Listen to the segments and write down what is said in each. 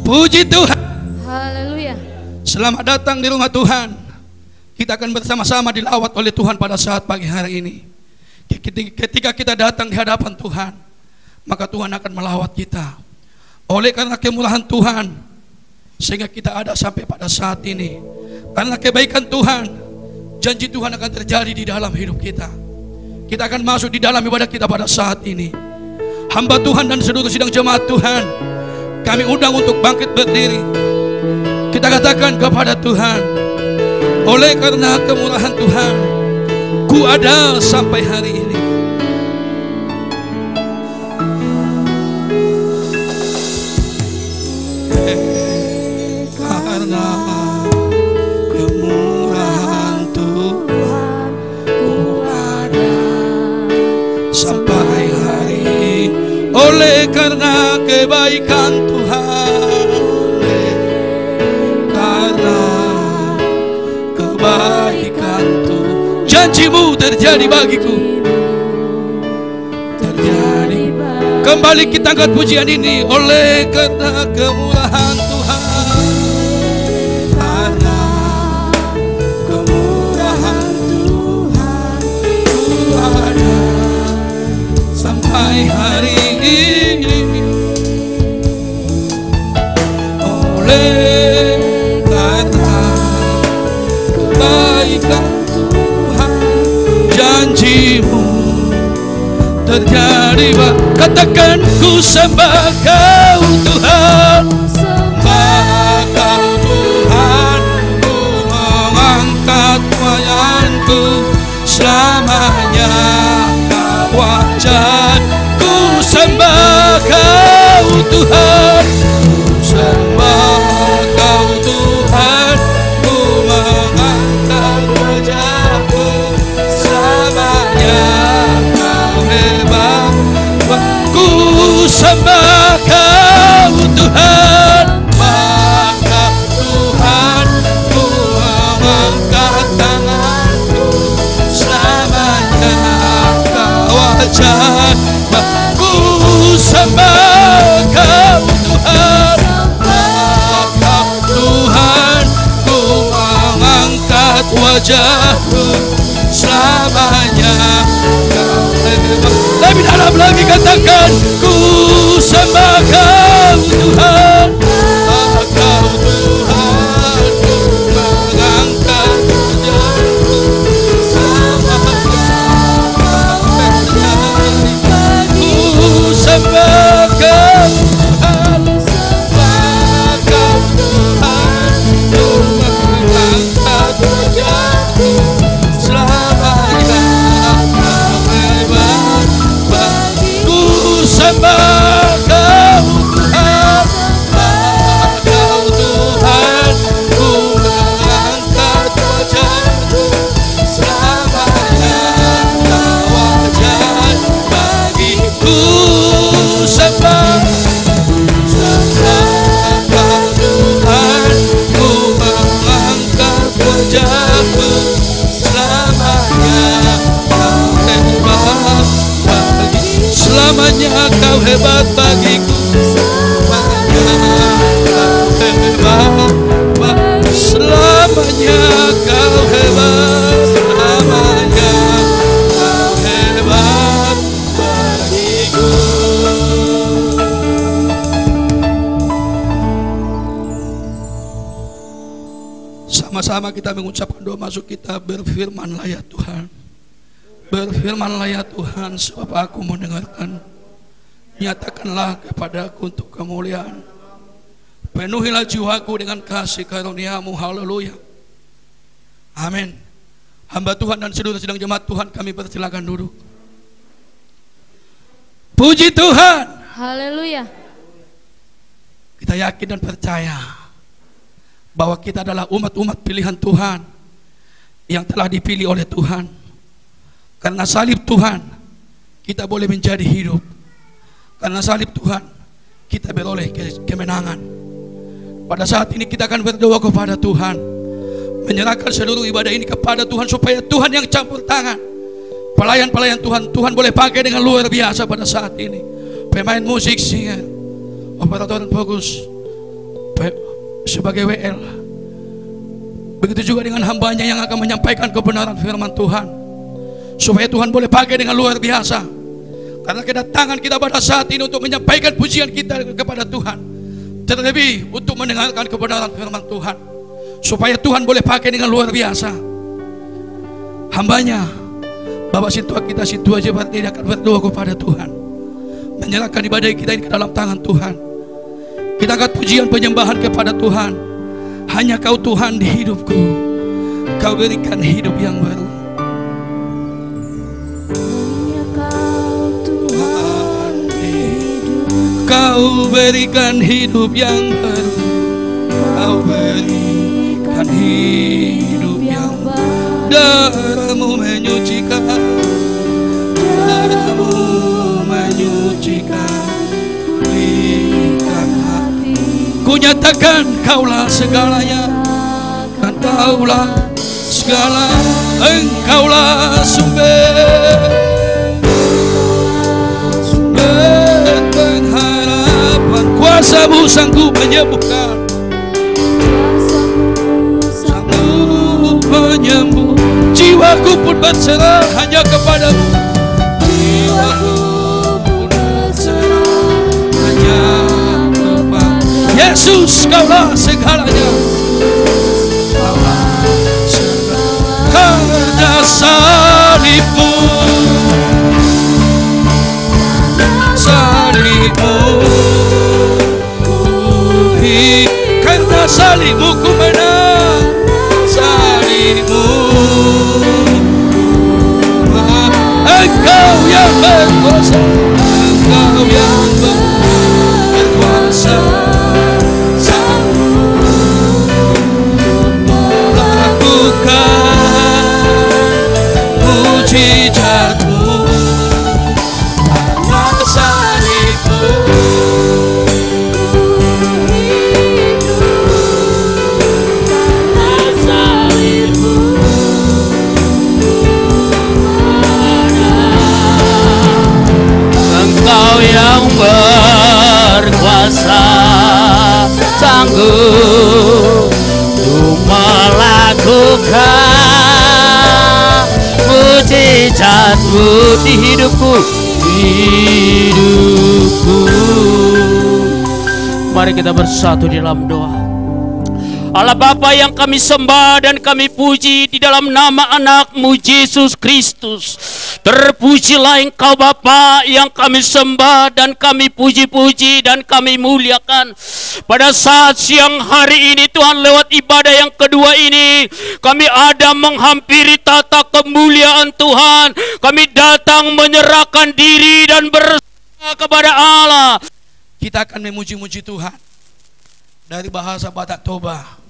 Puji Tuhan. Haleluya. Selamat datang di rumah Tuhan. Kita akan bersama-sama dilawat oleh Tuhan pada saat pagi hari ini. Ketika kita datang di hadapan Tuhan, maka Tuhan akan melawat kita. Oleh karena kemurahan Tuhan, sehingga kita ada sampai pada saat ini. Karena kebaikan Tuhan, janji Tuhan akan terjadi di dalam hidup kita. Kita akan masuk di dalam ibadah kita pada saat ini. Hamba Tuhan dan seluruh sidang jemaat Tuhan, kami undang untuk bangkit berdiri. Kita katakan kepada Tuhan, oleh karena kemurahan Tuhan, ku ada sampai hari ini. Karena kemurahan Tuhan, ku ada sampai hari ini. Oleh karena kebaikan Tuhan, karena kebaikan Tuhan, janjimu terjadi bagiku. Terjadi. Kembali kita angkat pujian ini. Oleh karena kemurahan Tuhan, karena kemurahan Tuhan, ku ada sampai hari ini. Oleh karena kebaikan Tuhan, janjimu terjadi. Katakan, ku sembah Kau Tuhan, sembah Kau Tuhan, ku mengangkat wajahku selamanya Kau wajah. Ku sembah Kau Tuhan, ku sembah Kau Tuhan, ku mengangkat wajahku selamanya Kau hebat. Ku sembah Kau Tuhan, sembah Kau Tuhan, ku mengangkat tanganku selamanya Kau wajah. Ku sembah Kau Tuhan, sembah Kau Tuhan, ku mengangkat wajahku selamanya Kau hebat. Lebih dalam lagi katakan, ku sembah Kau Tuhan, sembah Kau Tuhan, ku mengangkat wajahku selamanya Kau hebat. Ku sembah Kau Tuhan, sembah Kau Tuhan, ku mengangkat wajahku selamanya Kau hebat. Ku sembah Kau Tuhan, sembah Kau Tuhan, ku mengangkat wajahku selamanya Kau wajah bagiku. Sembah Kau Tuhan, ku mengangkat wajahku selamanya Kau hebat bagi. Selamanya Kau hebat bagiku, selamanya Kau hebat bagi. Selamanya Kau hebat, selamanya Kau hebat bagiku. Sama-sama kita mengucapkan doa masuk kita. Berfirmanlah ya Tuhan, berfirmanlah ya Tuhan, sebab aku mendengarkan. Nyatakanlah kepadaku untuk kemuliaan. Penuhilah jiwaku dengan kasih karunia-Mu. Haleluya. Amin. Hamba Tuhan dan seluruh sidang jemaat Tuhan, kami persilakan duduk. Puji Tuhan. Haleluya. Kita yakin dan percaya bahwa kita adalah umat-umat pilihan Tuhan yang telah dipilih oleh Tuhan. Karena salib Tuhan, kita boleh menjadi hidup. Karena salib Tuhan, kita beroleh kemenangan. Pada saat ini kita akan berdoa kepada Tuhan, menyerahkan seluruh ibadah ini kepada Tuhan, supaya Tuhan yang campur tangan. Pelayan-pelayan Tuhan, Tuhan boleh pakai dengan luar biasa pada saat ini. Pemain musik, singer, operator dan fokus, sebagai WL. Begitu juga dengan hambanya yang akan menyampaikan kebenaran firman Tuhan, supaya Tuhan boleh pakai dengan luar biasa. Karena kedatangan kita pada saat ini untuk menyampaikan pujian kita kepada Tuhan, terlebih untuk mendengarkan kebenaran firman Tuhan, supaya Tuhan boleh pakai dengan luar biasa. Hambanya Bapak situ kita situ aja berarti akan berdoa kepada Tuhan, menyerahkan ibadah kita ini ke dalam tangan Tuhan. Kita angkat pujian penyembahan kepada Tuhan. Hanya Kau Tuhan di hidupku, Kau berikan hidup yang baru. Hanya Kau Tuhan di hidupku, Kau berikan hidup yang baru. Kau berikan hidup yang baru. Darah-Mu menyucikan, darah-Mu menyucikan, pulihkan hati. Ku nyatakan Kaulah segalanya, dan Kaulah segala, Engkaulah sumber pengharapan. Kuasa-Mu sanggup menyembuhkan, sanggup menyembuh. Jiwaku pun berserah hanya kepadamu. Jiwaku pun berserah hanya kepadamu. Yesus, Kaulah segalanya. Kaulah segalanya. Karena salib-Mu, salib-Mu, karena salib-Mu ku menang. Salib-Mu, Engkau yang berkuasa, Engkau yang berkuasa, lakukan mujizat-Mu. Karena salib-Mu, Engkau yang berkuasa, sanggup untuk melakukan mujizat-Mu di hidupku, hidupku. Mari kita bersatu di dalam doa. Allah Bapa yang kami sembah dan kami puji di dalam nama anak-Mu Yesus Kristus. Terpujilah Engkau Bapa yang kami sembah dan kami puji-puji dan kami muliakan. Pada saat siang hari ini Tuhan, lewat ibadah yang kedua ini, kami ada menghampiri tata kemuliaan Tuhan. Kami datang menyerahkan diri dan berserah kepada Allah. kita akan memuji-muji Tuhan dari bahasa Batak Toba.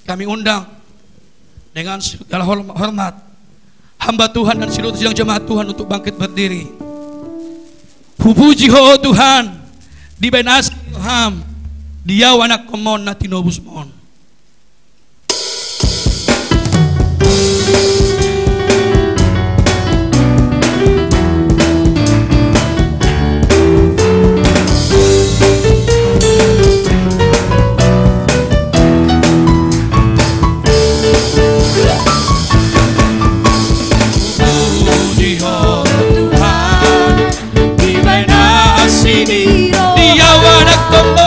Kami undang dengan segala hormat hamba Tuhan dan seluruh sidang jemaat Tuhan untuk bangkit berdiri. Puji ho Tuhan di benas ham dia wanak komon natinobus mon. Tuhan, Tuhan,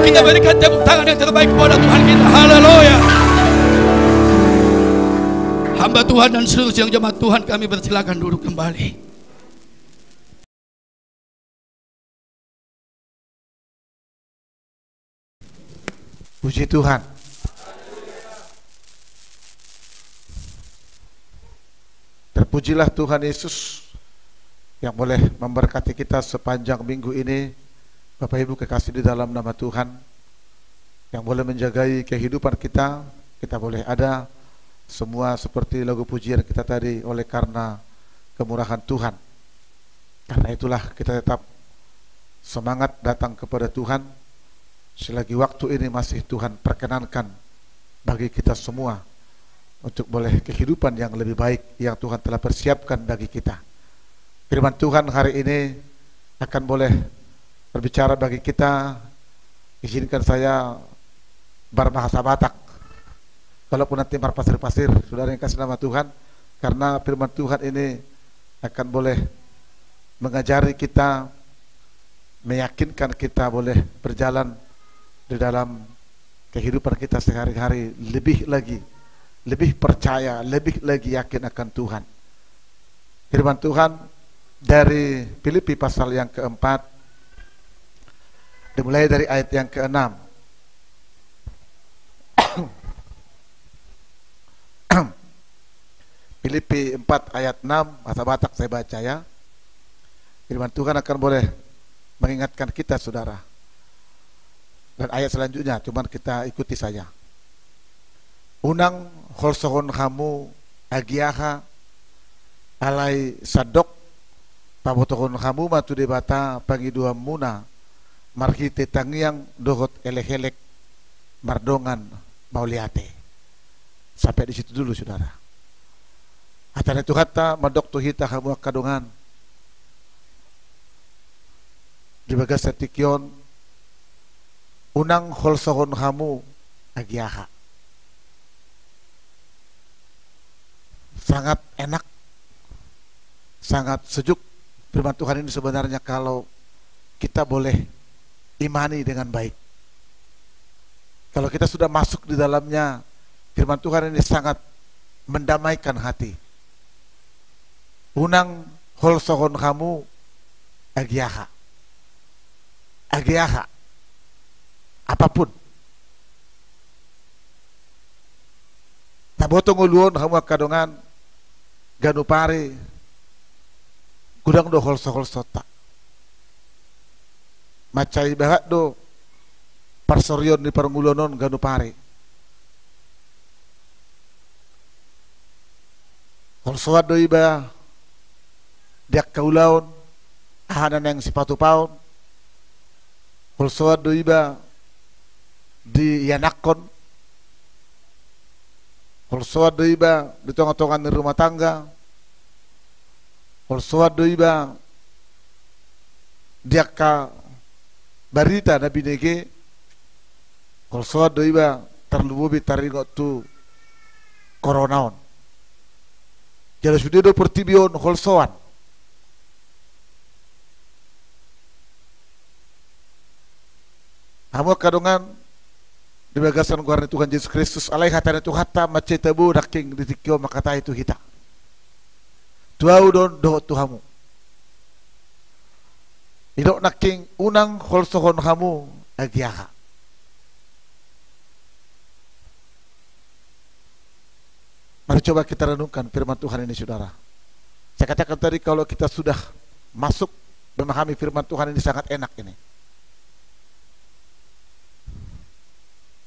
Kita berikan tepuk tangan yang terbaik kepada Tuhan kita. Haleluya. Hamba Tuhan dan seluruh yang jemaat Tuhan, kami persilakan duduk kembali. Puji Tuhan. Terpujilah Tuhan Yesus yang boleh memberkati kita sepanjang minggu ini. Bapak Ibu kekasih di dalam nama Tuhan, yang boleh menjagai kehidupan kita, kita boleh ada semua seperti lagu pujian kita tadi, oleh karena kemurahan Tuhan. Karena itulah kita tetap semangat datang kepada Tuhan selagi waktu ini masih Tuhan perkenankan bagi kita semua untuk boleh kehidupan yang lebih baik yang Tuhan telah persiapkan bagi kita. Firman Tuhan hari ini akan boleh berbicara bagi kita. Izinkan saya berbahasa Batak, kalaupun nanti berpasir-pasir, saudara yang kasih nama Tuhan, karena firman Tuhan ini akan boleh mengajari kita, meyakinkan kita boleh berjalan di dalam kehidupan kita sehari-hari lebih lagi, lebih percaya, lebih lagi yakin akan Tuhan. Firman Tuhan dari Filipi pasal yang keempat, dimulai dari ayat yang ke-6. Filipi 4 ayat 6, bahasa Batak saya baca ya. Firman Tuhan akan boleh mengingatkan kita saudara. Dan ayat selanjutnya cuman kita ikuti saja. Unang holsohon kamu agiaha alai sadok pabotohon kamu matu debata pangidua muna marhite tangiang dohot elek-elek mardongan mauliate. Sampai di situ dulu saudara. Atane tu kata madok tu hita kamu kadongan di bagas setikyon unang holsohon kamu agiaha. Sangat enak, sangat sejuk firman Tuhan ini sebenarnya kalau kita boleh imani dengan baik. Kalau kita sudah masuk di dalamnya, firman Tuhan ini sangat mendamaikan hati. Unang holsohon kamu agiaha. Agiaha. Apapun. Tabotong uluon kamu kadongan ganupare gudang do holso-holsota. Macai bahat do parsorion di parungulonon ganupare. Holsoat do iba diak kaulaon ahanan yang sepatu paon Holsoa doiba di Yanakon, holsoa doiba di tonga-tongan di rumah tangga, holsoa doiba dia ka barita na binege, holsoa doiba terlububi taringot tu koronaon. Jadi sudah do pertibion holsoan. Hamu kadungan di bagasan guarni Tuhan Yesus Kristus alai hatana tu hatta mace tabu daking ditikyo makata itu hita. Tuau don do Tuhamu. Idok naking unang holsohon hamu agiaha. Mari coba kita renungkan firman Tuhan ini, saudara. Saya katakan tadi kalau kita sudah masuk memahami firman Tuhan ini sangat enak ini.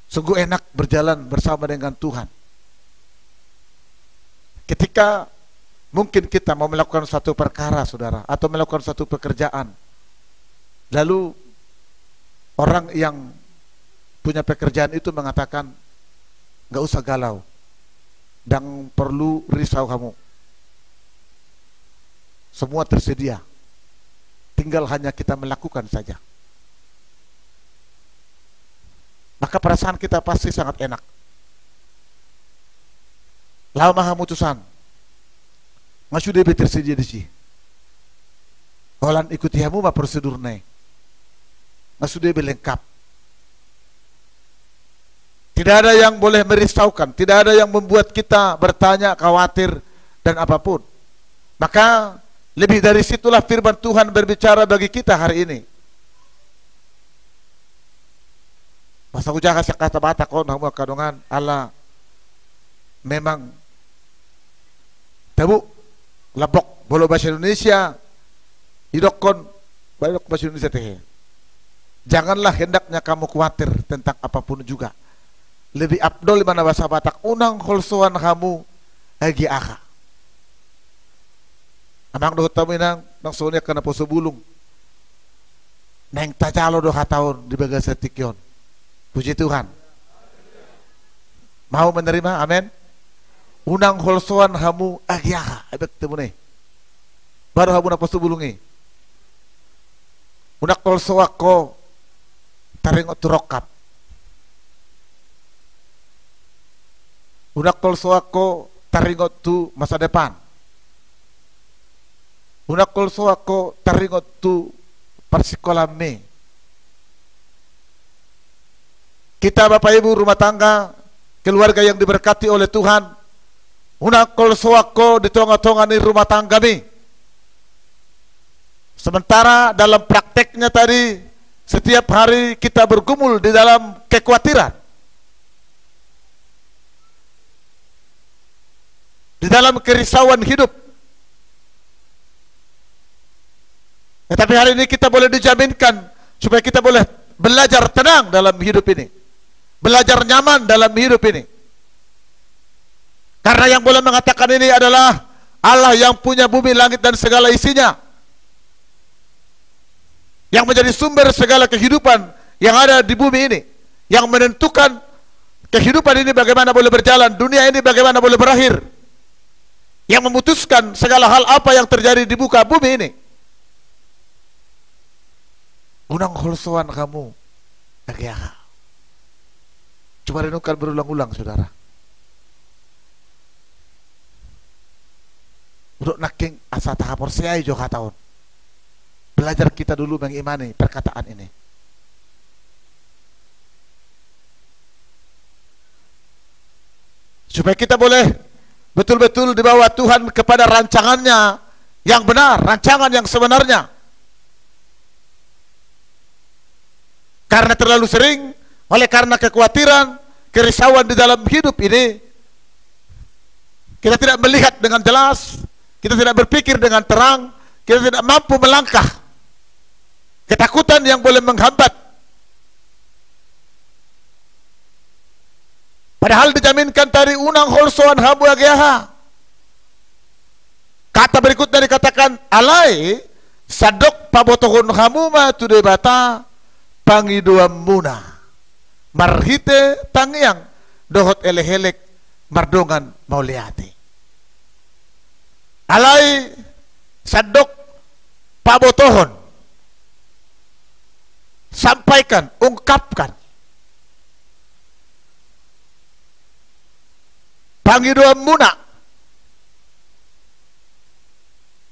Sungguh enak berjalan bersama dengan Tuhan. Ketika mungkin kita mau melakukan suatu perkara, saudara, atau melakukan suatu pekerjaan, lalu orang yang punya pekerjaan itu mengatakan, nggak usah galau, dan perlu risau kamu. Semua tersedia, tinggal hanya kita melakukan saja. Maka perasaan kita pasti sangat enak. Lama hamutusan, masudah tersedia di sini. Olan ikuti hamu ma prosedurnya, masudah lengkap. Tidak ada yang boleh merisaukan, tidak ada yang membuat kita bertanya, khawatir dan apapun. Maka lebih dari situlah firman Tuhan berbicara bagi kita hari ini. Masa ujaga sa kata-bata ko na mga kadungan ala memang tabu labok bolo bahasa Indonesia idokon balok bahasa Indonesia teh. Janganlah hendaknya kamu khawatir tentang apapun juga. Lebih abdol mana bahasa Batak unang holsoan kamu agi aka. Amang do tamu nang sonya kana poso bulung. Neng tajalo do hataon di bagas tikyon. Puji Tuhan. Mau menerima? Amin. Unang holsoan hamu agiaha. Ebek temu nih. Baru hamu na posto bulungi. Unak holsoa ko taringot turokap. Unak holsoa ko taringot tu masa depan. Unak holsoa ko taringot tu persikolam. Kita Bapak Ibu rumah tangga, keluarga yang diberkati oleh Tuhan, unakol soako di tonga-tonga di rumah tangga kami. Sementara dalam prakteknya tadi, setiap hari kita bergumul di dalam kekhawatiran, di dalam kerisauan hidup. Tetapi hari ini kita boleh dijaminkan supaya kita boleh belajar tenang dalam hidup ini. Belajar nyaman dalam hidup ini. Karena yang boleh mengatakan ini adalah Allah yang punya bumi, langit dan segala isinya, yang menjadi sumber segala kehidupan yang ada di bumi ini, yang menentukan kehidupan ini bagaimana boleh berjalan, dunia ini bagaimana boleh berakhir, yang memutuskan segala hal apa yang terjadi di muka bumi ini. Unang holsoan kamu agiaha. Coba renungkan berulang-ulang, saudara. Untuk naking asa tahap orsiai juga tahun. Belajar kita dulu mengimani perkataan ini. Supaya kita boleh betul-betul dibawa Tuhan kepada rancangannya yang benar, rancangan yang sebenarnya. Karena terlalu sering, oleh karena kekhawatiran, kerisauan di dalam hidup ini, kita tidak melihat dengan jelas, kita tidak berpikir dengan terang, kita tidak mampu melangkah. Ketakutan yang boleh menghambat. Padahal dijaminkan tadi unang holsoan habu agiaha. Kata berikutnya dikatakan, alai sadok pabotohon hamu ma tudai bata pangidua muna marhite tangiang dohot elehelek mardongan mauliati. Alai sadok pabotohon, sampaikan, ungkapkan pangidua muna.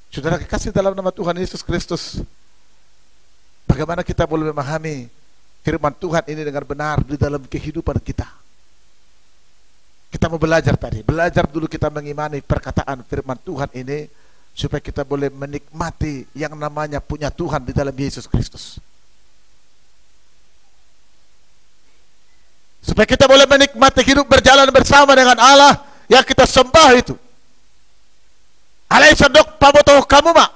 Saudara kekasih dalam nama Tuhan Yesus Kristus, bagaimana kita boleh memahami firman Tuhan ini dengan benar di dalam kehidupan kita? Kita mau belajar tadi, belajar dulu kita mengimani perkataan firman Tuhan ini supaya kita boleh menikmati yang namanya punya Tuhan di dalam Yesus Kristus. Supaya kita boleh menikmati hidup berjalan bersama dengan Allah yang kita sembah itu. Alai sadok pabotoh kamu mak.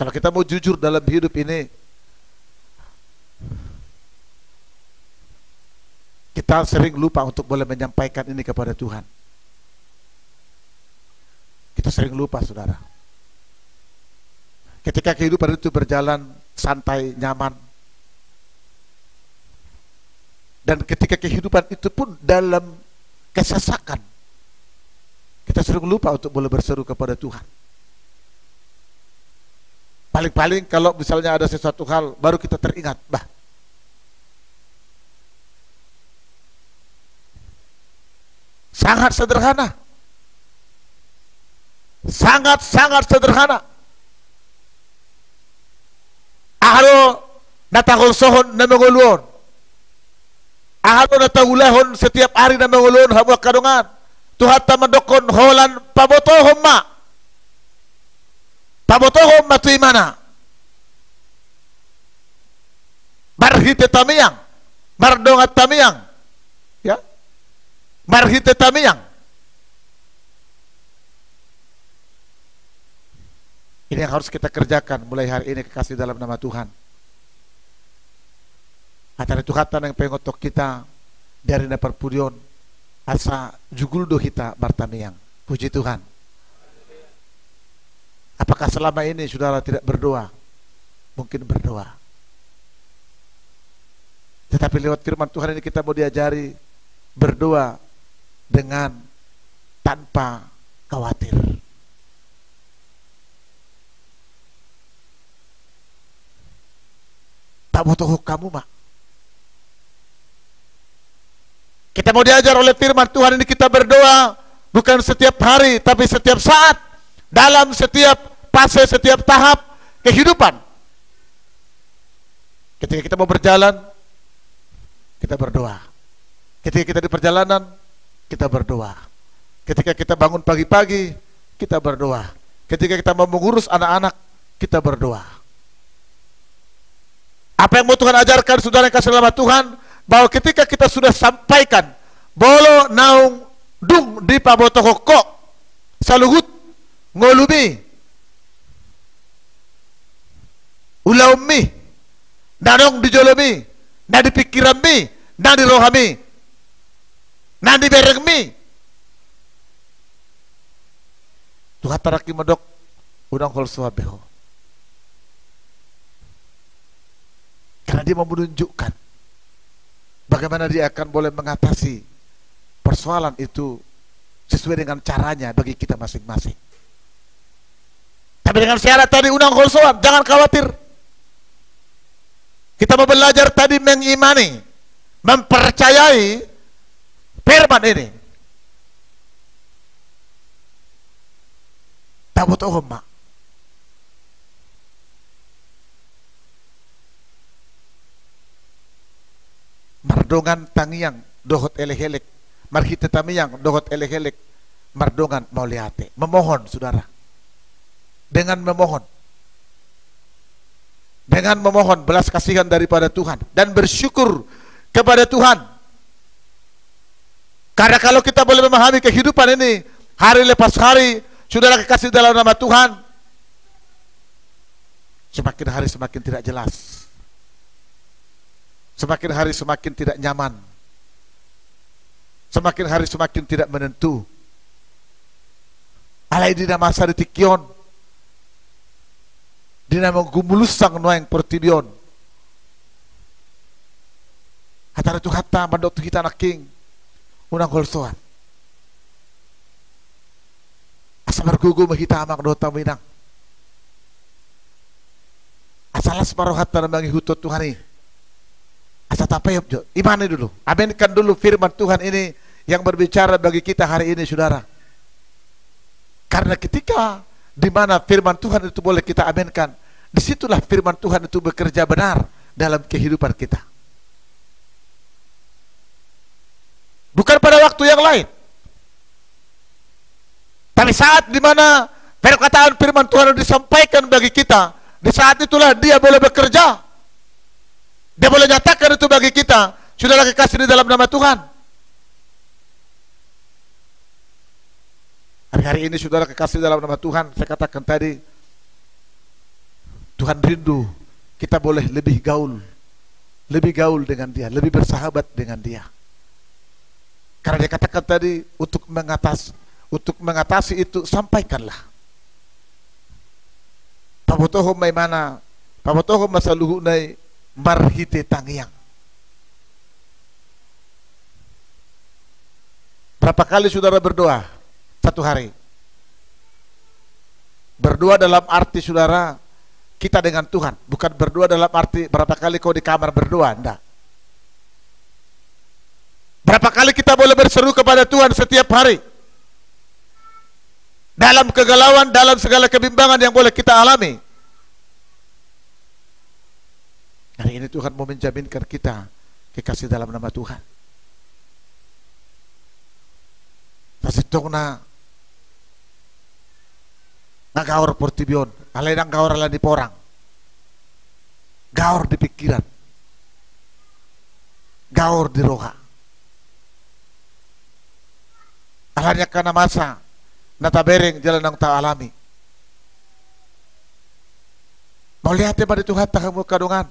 Kalau kita mau jujur dalam hidup ini, kita sering lupa untuk boleh menyampaikan ini kepada Tuhan. Kita sering lupa, saudara. Ketika kehidupan itu berjalan santai, nyaman, dan ketika kehidupan itu pun dalam kesesakan, kita sering lupa untuk boleh berseru kepada Tuhan. Paling-paling kalau misalnya ada sesuatu hal, baru kita teringat, bah, sangat sederhana. Sangat-sangat sederhana. Ahalo natahol sohon na mengulun. Ahalo natahulahon setiap hari na mengulun habuak kadungan. Tuhan tamandokon holan pabotohom ma. Pabotohom matui mana. Marhite tamiyang. Mardongat tamiyang. Ya. Marhite tamiyang. Ini yang harus kita kerjakan mulai hari ini, kekasih dalam nama Tuhan. Atau Tuhan yang pengotok kita dari perpudion asa juguldo kita martamiyang. Puji Tuhan. Apakah selama ini saudara tidak berdoa? Mungkin berdoa. Tetapi lewat firman Tuhan ini kita mau diajari berdoa dengan tanpa khawatir. Tak butuh kamu mak. Kita mau diajar oleh firman Tuhan ini, kita berdoa bukan setiap hari, tapi setiap saat, dalam setiap fase, setiap tahap kehidupan. Ketika kita mau berjalan, kita berdoa. Ketika kita di perjalanan, kita berdoa. Ketika kita bangun pagi-pagi, kita berdoa. Ketika kita mau mengurus anak-anak, kita berdoa. Apa yang mau Tuhan ajarkan, saudara yang kasih nama Tuhan, bahwa ketika kita sudah sampaikan bolo naung dung di pabotohoko saluhut ngolumi ulaumi nanong dijolomi na dipikiranmi na dirohami na diberengmi Tuhan taraki medok udang hol suabeho. Karena dia mau menunjukkan bagaimana dia akan boleh mengatasi persoalan itu sesuai dengan caranya bagi kita masing-masing. Tapi dengan syarat tadi undang khusuan, jangan khawatir. Kita mau belajar tadi mengimani, mempercayai firman ini. Tabut mak. Mardongan tangiang dohot elehelek, marhite tamiyang dohot elehelek, mardongan mauliate. Memohon, saudara. Dengan memohon belas kasihan daripada Tuhan dan bersyukur kepada Tuhan. Karena kalau kita boleh memahami kehidupan ini hari lepas hari, saudara kekasih dalam nama Tuhan, semakin hari semakin tidak jelas. Semakin hari semakin tidak nyaman. Semakin hari semakin tidak menentu. Alai dina masa ditikion. dinamang gumulusang noeng portibion. Hatara tu hata mandok tu kita naking unang holsoan. Asa margugu mahita amak dota minang. Asalas maroh hata namangi hutot Tuhan ini. Asa tapayop jo. Imani dulu. Aminkan dulu firman Tuhan ini yang berbicara bagi kita hari ini, saudara. Karena ketika di mana firman Tuhan itu boleh kita aminkan, disitulah firman Tuhan itu bekerja benar dalam kehidupan kita. Bukan pada waktu yang lain. Tapi saat di mana perkataan firman Tuhan disampaikan bagi kita, di saat itulah dia boleh bekerja. Dia boleh nyatakan itu bagi kita. Saudara kekasih di dalam nama Tuhan. Hari-hari ini saudara kekasih dalam nama Tuhan, saya katakan tadi, Tuhan rindu kita boleh lebih gaul dengan dia, lebih bersahabat dengan dia. Karena dia katakan tadi, untuk mengatasi itu sampaikanlah. Pabotohom may mana, pabotohom masaluhunay marhite tangyang. Berapa kali saudara berdoa satu hari? Berdoa dalam arti saudara kita dengan Tuhan, bukan berdoa dalam arti berapa kali kau di kamar berdoa, enggak. Berapa kali kita boleh berseru kepada Tuhan setiap hari? Dalam kegalauan, dalam segala kebimbangan yang boleh kita alami. Hari ini Tuhan mau menjaminkan kita kekasih dalam nama Tuhan. Pasitong na nagaor portibion, alay nang gaor ala di porang. Gaor di pikiran. Gaor di roha. Alanya kana masa natabereng jalan ng tao alami. Mau lihat ba di Tuhan kamu kadungan?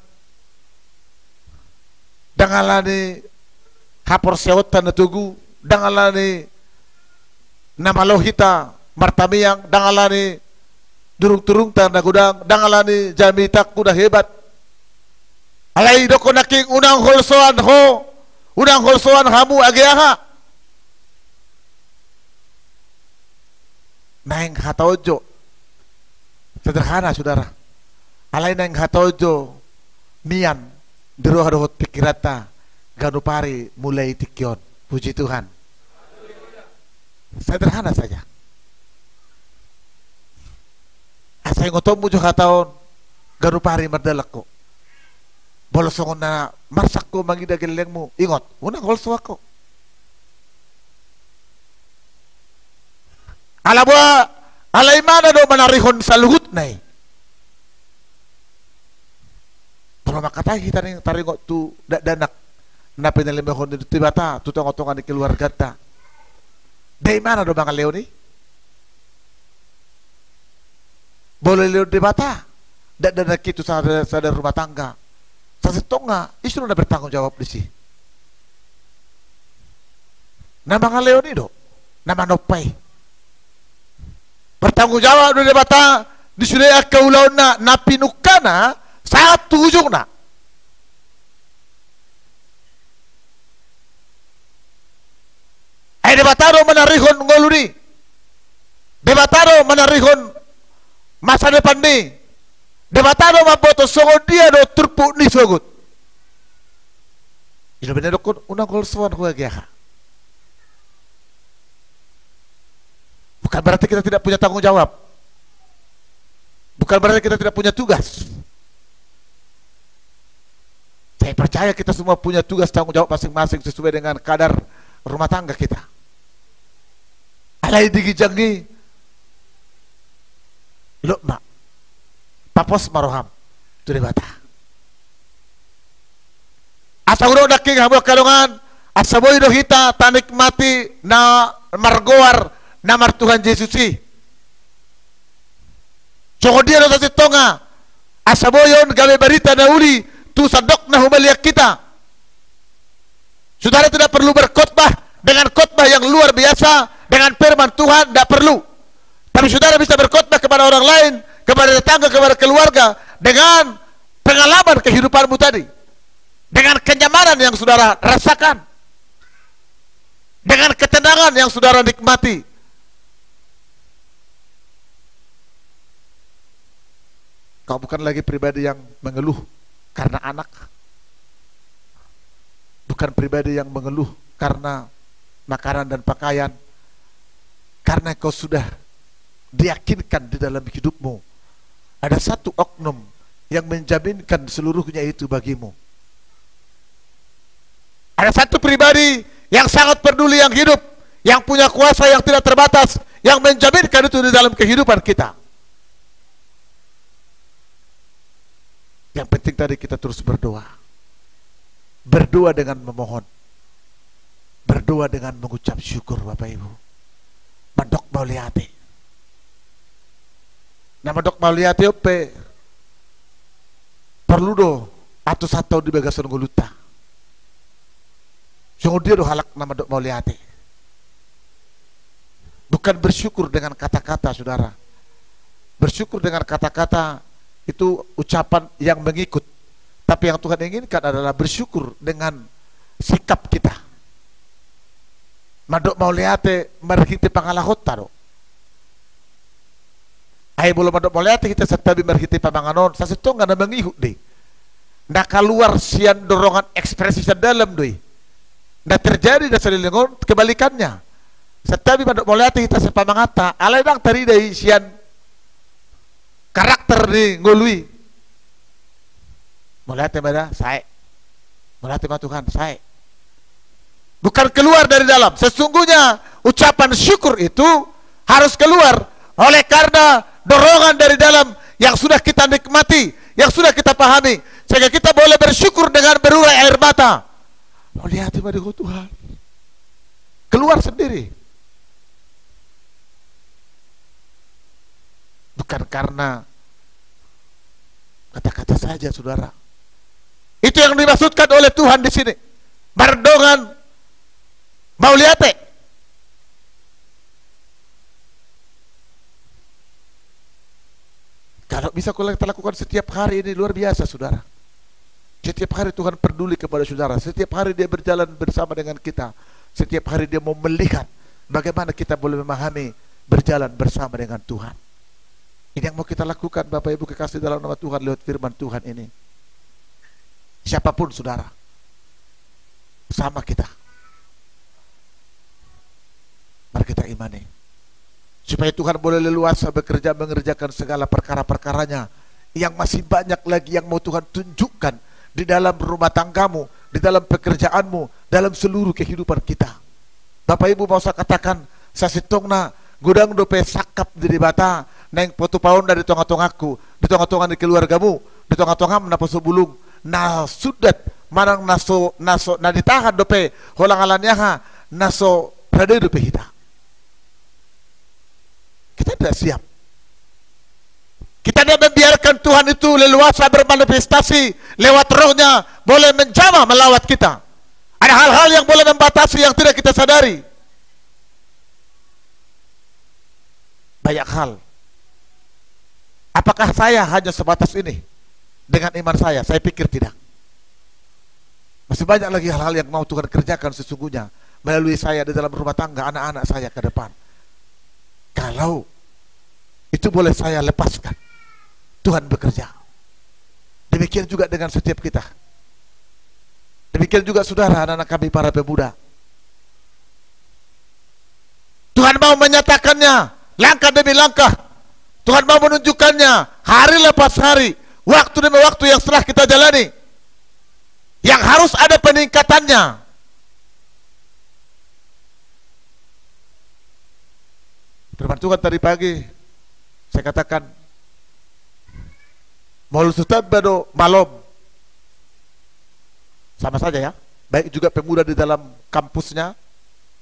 Dangalani hapor sewatan na tugu, dangalani namalohita martamiyang, dangalani durung-turung tan na gudang, dangalani jamitak kuda hebat. Alay doko naking unang holsoan ho, unang holsoan hamu agiaha. Naing hataojo, sederhana saudara. Alay naing hataojo nian diroh-rohot pikirata ganupari mulai tikyon. Puji Tuhan. Sederhana saja. Asay ngotom mo jo hataon ganupari mardalak ko. Bolosongon na marsak ko mangidagileng mo. Ingot, unang holso ako. Alabwa, alay mana do manarihon sa luhut na eh. Pero makatay kita rin taringot tu danak na pinalimahon dito tibata, tutong-otongan ni keluarga ta. Day mana do mga leon eh? Boleh leon dibata, danak itu sa rumah tangga. Sa sitong nga, isu na bertanggung jawab di si. Na mga leon do, na manopay. Bertanggung jawab di bata di sudah kaulaw na napinukana satu ujung na. Ay debataro manarihon ngoluni. Debataro manarihon masa depan ni. Debataro maboto songo dia do turpu ni sogut. Ilo benedokon unang kolsuan huagiaha. Bukan berarti kita tidak punya tanggung jawab. Bukan berarti kita tidak punya tugas. Saya percaya kita semua punya tugas tanggung jawab masing-masing sesuai dengan kadar rumah tangga kita. Alay digijangi lukma papos maroham itu dibata. Asawuro daking habu kalungan asaboy dohita tanik mati na margoar namar Tuhan Yesusi. Joko dia dosa sitonga asaboyon gawe berita na uli tu sadok na humaliak kita. Saudara tidak perlu berkhotbah dengan khotbah yang luar biasa dengan firman Tuhan, tidak perlu. Tapi saudara bisa berkhotbah kepada orang lain kepada tetangga, kepada keluarga, dengan pengalaman kehidupanmu tadi, dengan kenyamanan yang saudara rasakan, dengan ketenangan yang saudara nikmati. Kau bukan lagi pribadi yang mengeluh karena anak, bukan pribadi yang mengeluh karena makanan dan pakaian, karena kau sudah diyakinkan di dalam hidupmu ada satu oknum yang menjaminkan seluruhnya itu bagimu. Ada satu pribadi yang sangat peduli, yang hidup, yang punya kuasa yang tidak terbatas, yang menjaminkan itu di dalam kehidupan kita. Yang penting tadi kita terus berdoa. Berdoa dengan memohon. Berdoa dengan mengucap syukur, Bapak Ibu. Mandok mauliate. Nama dok mauliate ope perlu do atau satu di bagasan guluta. Jangan dia do halak nama dok mauliate. Bukan bersyukur dengan kata-kata, saudara. Bersyukur dengan kata-kata itu ucapan yang mengikut. Tapi yang Tuhan inginkan adalah bersyukur dengan sikap kita. Madok mauliate merhiti pangalahota do. Ay belum madok mauliate kita setabi merhiti pamanganon. Sasito nga na mangihut deh. Nakaluar sian dorongan ekspresi sa dalam deh. Na terjadi na sa lilingon kebalikannya. Setabi madok mauliate kita sa pamangata. Alay nang tari deh sian karakter ni ngului. Mauliate bada sae. Mauliate ma Tuhan sae. Bukan keluar dari dalam. Sesungguhnya ucapan syukur itu harus keluar oleh karena dorongan dari dalam yang sudah kita nikmati, yang sudah kita pahami, sehingga kita boleh bersyukur dengan berurai air mata. Mau lihat ibadah Tuhan keluar sendiri, bukan karena kata-kata saja, saudara. Itu yang dimaksudkan oleh Tuhan di sini. Bardongan mau lihat. Kalau bisa kita lakukan setiap hari ini luar biasa, saudara. Setiap hari Tuhan peduli kepada saudara. Setiap hari dia berjalan bersama dengan kita. Setiap hari dia mau melihat bagaimana kita boleh memahami berjalan bersama dengan Tuhan. Ini yang mau kita lakukan, Bapak Ibu kekasih dalam nama Tuhan, lewat firman Tuhan ini. Siapapun saudara, sama kita. Mari kita imani, supaya Tuhan boleh leluasa bekerja mengerjakan segala perkara-perkaranya yang masih banyak lagi yang mau Tuhan tunjukkan di dalam rumah tanggamu, di dalam pekerjaanmu, dalam seluruh kehidupan kita. Bapak Ibu mau saya katakan, sasitongna gudang dope sakap di bata neng potu paun dari tonga-tongaku, di tonga-tonga di keluargamu, di tonga-tonga naposo bulung, nah sudat manang naso na ditahan dope holang-alannya ha naso rade dope hita. Kita tidak siap. Kita tidak membiarkan Tuhan itu leluasa bermanifestasi lewat rohnya, boleh menjamah melawat kita. Ada hal-hal yang boleh membatasi yang tidak kita sadari. Banyak hal. Apakah saya hanya sebatas ini dengan iman saya? Saya pikir tidak. Masih banyak lagi hal-hal yang mau Tuhan kerjakan sesungguhnya melalui saya di dalam rumah tangga anak-anak saya ke depan. Kalau itu boleh saya lepaskan, Tuhan bekerja. Demikian juga dengan setiap kita. Demikian juga saudara, anak-anak kami para pemuda. Tuhan mau menyatakannya langkah demi langkah. Tuhan mau menunjukkannya hari lepas hari, waktu demi waktu yang setelah kita jalani, yang harus ada peningkatannya. Firman Tuhan tadi pagi saya katakan maul sutad bado malom, sama saja ya, baik juga pemuda di dalam kampusnya,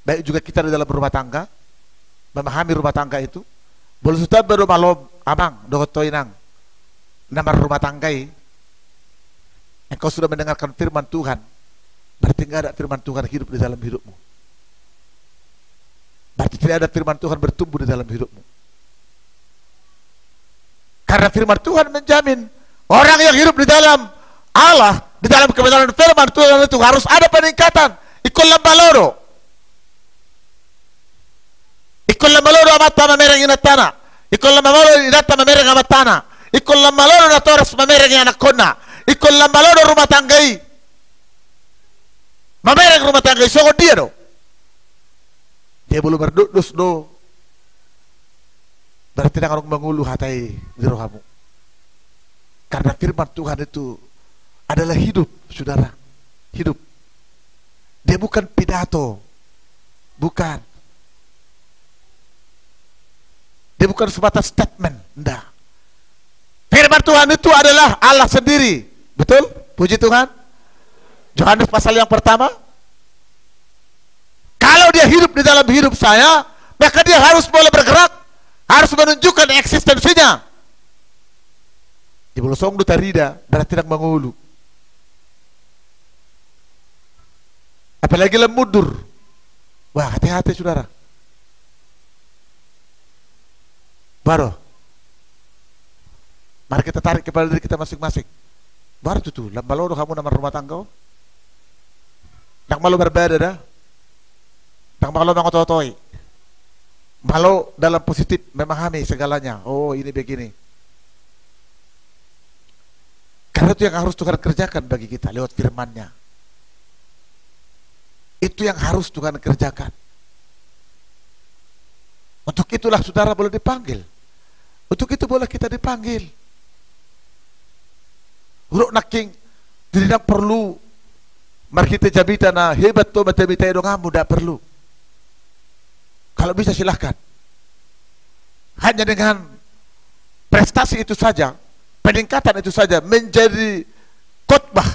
baik juga kita di dalam rumah tangga, memahami rumah tangga itu. Maul sutad bado malom amang dogotoinang nama rumah tanggai. Engkau sudah mendengarkan firman Tuhan, berarti nggak ada firman Tuhan hidup di dalam hidupmu. Berarti tidak ada firman Tuhan bertumbuh di dalam hidupmu. Karena firman Tuhan menjamin orang yang hidup di dalam Allah, di dalam kebenaran firman Tuhan itu harus ada peningkatan. Ikul lambaloro. Ikul lambaloro amata mamereng ina tanah. Ikul lambaloro inata mamereng amata tanah. Ikul lambaloro na toras mamereng anak kona. Ikul lambaloro rumah tanggai. Mamereng rumah tanggai songo dia do. Dia belum berdudus do. Berarti tidak orang mengulu hatai di rohamu. Karena firman Tuhan itu adalah hidup, saudara. Hidup. Dia bukan pidato. Bukan. Dia bukan sebatas statement. Tidak. Firman Tuhan itu adalah Allah sendiri. Betul? Puji Tuhan. Yohanes pasal yang pertama. Kalau dia hidup di dalam hidup saya, maka dia harus boleh bergerak. Harus menunjukkan eksistensinya. Di bulosong du tarida, berarti tidak mengulu. Apalagi lemudur. Wah, hati-hati saudara. Baru. Mari kita tarik kepada diri kita masing-masing. Baru itu, lambalo kamu nama rumah tangga. Nak malu berbeda dah. Nak malu mengototoi. Malu dalam positif memahami segalanya. Oh, ini begini. Karena itu yang harus Tuhan kerjakan bagi kita lewat firman-Nya. Itu yang harus Tuhan kerjakan. Untuk itulah saudara boleh dipanggil. Untuk itu boleh kita dipanggil. Huruk naking tidak perlu mari kita jabita na hebat to mata-mata dong kamu, tidak perlu. Kalau bisa silahkan. Hanya dengan prestasi itu saja, peningkatan itu saja menjadi khotbah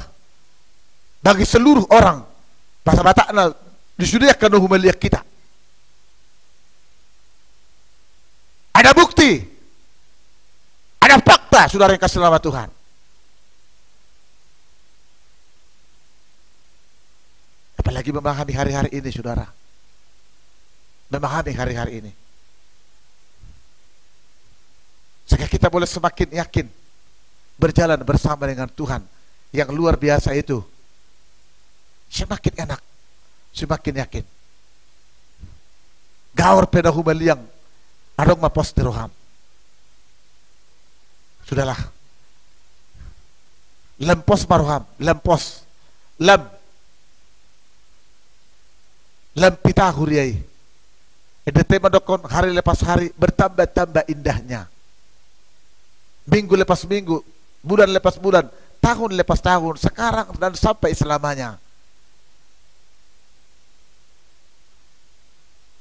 bagi seluruh orang. Bata-batana disediakan humiliak kita. Ada bukti, ada fakta, saudara yang kasih nama Tuhan. Apalagi memahami hari-hari ini, saudara. Memahami hari-hari ini. Sehingga kita boleh semakin yakin berjalan bersama dengan Tuhan yang luar biasa itu. Semakin enak, semakin yakin. Gaur peda humaliang adong mapos di roham. Sudahlah. Lempos maroham, lempos. Lem pita huriai. Edete madokon hari lepas hari bertambah-tambah indahnya. Minggu lepas minggu, bulan lepas bulan, tahun lepas tahun, sekarang dan sampai selamanya.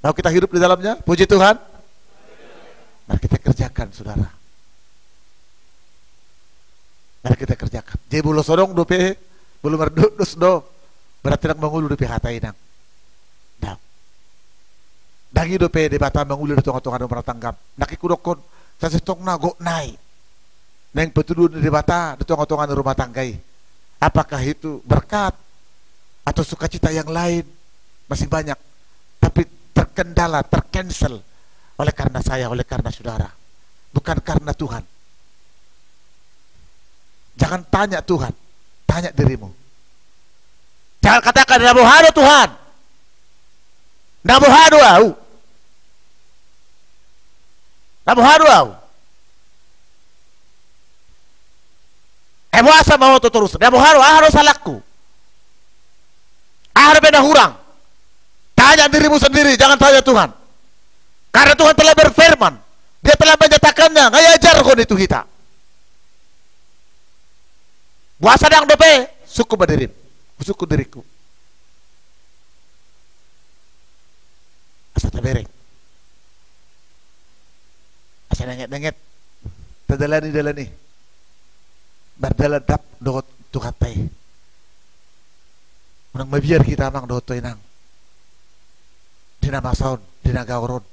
Mau kita hidup di dalamnya? Puji Tuhan. Mari kita kerjakan, saudara. Mari kita kerjakan. Jadi bulu sodong dope, bulu merdudus do, berarti nak mengulu dope hatai nang. Dah. Dangi dope de bata mengulu do tong-tongan do tanggap. Nakikudokon sa setong na go nai. Neng petudun di bata do tong-tongan rumah tanggai. Apakah itu berkat atau sukacita yang lain? Masih banyak. Tapi terkendala, tercancel oleh karena saya, oleh karena saudara, bukan karena Tuhan. Jangan tanya Tuhan, tanya dirimu. Jangan katakan nabuhado Tuhan, nabuhado au, nabuhado au. Asa mau tu terus, nabuhado harus salahku, harus beda hurang. Tanya dirimu sendiri, jangan tanya Tuhan. Karena Tuhan telah berfirman, Dia telah menyatakannya, ngayajar kon itu kita. Buasa dang dope, suku badirin, suku diriku. Asa tabereng. Asa nenget-nenget, tadalani-dalani. Bardaladap dohot tukatay. Unang mabiar kita mang dohot toy nang. Dinamasaon, dinagawron.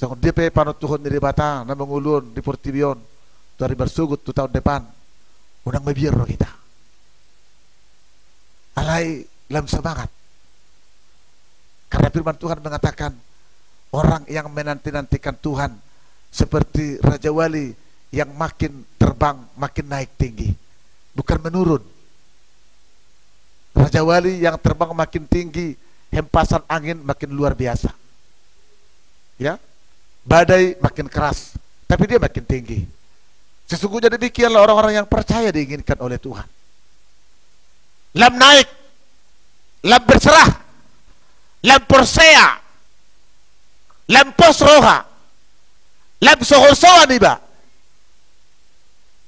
So, dia pe panot tuhon dari bata na mengulun di Portibion dari bersugut tu tahun depan. Unang mabiar ro kita. Alai lam semangat. Karena firman Tuhan mengatakan orang yang menanti-nantikan Tuhan seperti Raja Wali yang makin terbang, makin naik tinggi, bukan menurun. Raja Wali yang terbang makin tinggi, hempasan angin makin luar biasa. Ya, badai makin keras, tapi dia makin tinggi. Sesungguhnya demikianlah orang-orang yang percaya diinginkan oleh Tuhan. Lam naik, lam berserah, lam persea, lam posroha, lam sohosoa niba.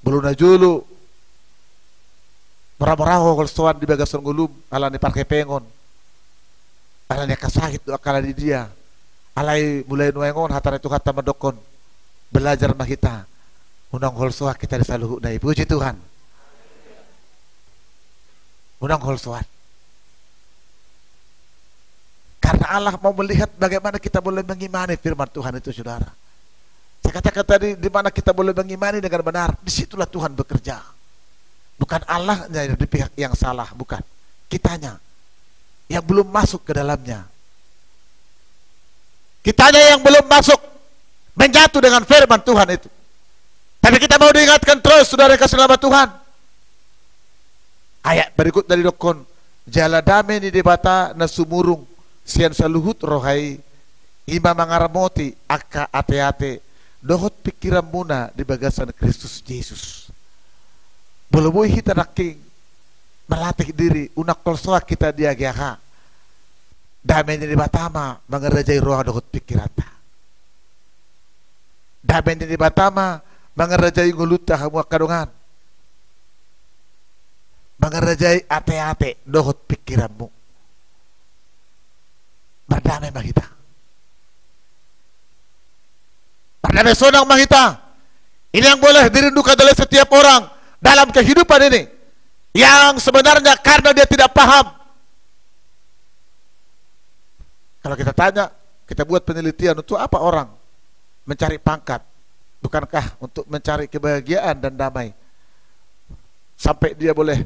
Belum najulu murah-murah kolsoan di bagasan gulum alani parke pengon, alani kasahit do akala di dia, alai mulai nuengon hatara itu kata medokon belajar mah kita unang holsoa kita disaluhu nai. Puji Tuhan. Unang holsoan karena Allah mau melihat bagaimana kita boleh mengimani firman Tuhan itu, saudara. Saya katakan tadi, di mana kita boleh mengimani dengan benar, disitulah Tuhan bekerja. Bukan Allahnya di pihak yang salah, bukan. Kitanya yang belum masuk ke dalamnya. Kitanya yang belum masuk menjatuh dengan firman Tuhan itu. Tapi kita mau diingatkan terus, saudara kasih nama Tuhan. Ayat berikut dari dokon, jala dame ni debata na sumurung sian saluhut rohai ima mangaramoti aka ate-ate dohot pikiran muna di bagasan Kristus Yesus. Boleh kita naking melatih diri unak kolsoa kita diagiaha dame ni debatama mangarajai roh dohot pikirata. Dame ni debatama mangarajai nguluta hamu kadongan. Mengerjai ate-ate dohot pikiranmu. Berdamai sama kita. Berdamai sonang sama kita. Ini yang boleh dirindukan oleh setiap orang dalam kehidupan ini, yang sebenarnya karena dia tidak paham. Kalau kita tanya, kita buat penelitian, untuk apa orang mencari pangkat? Bukankah untuk mencari kebahagiaan dan damai? Sampai dia boleh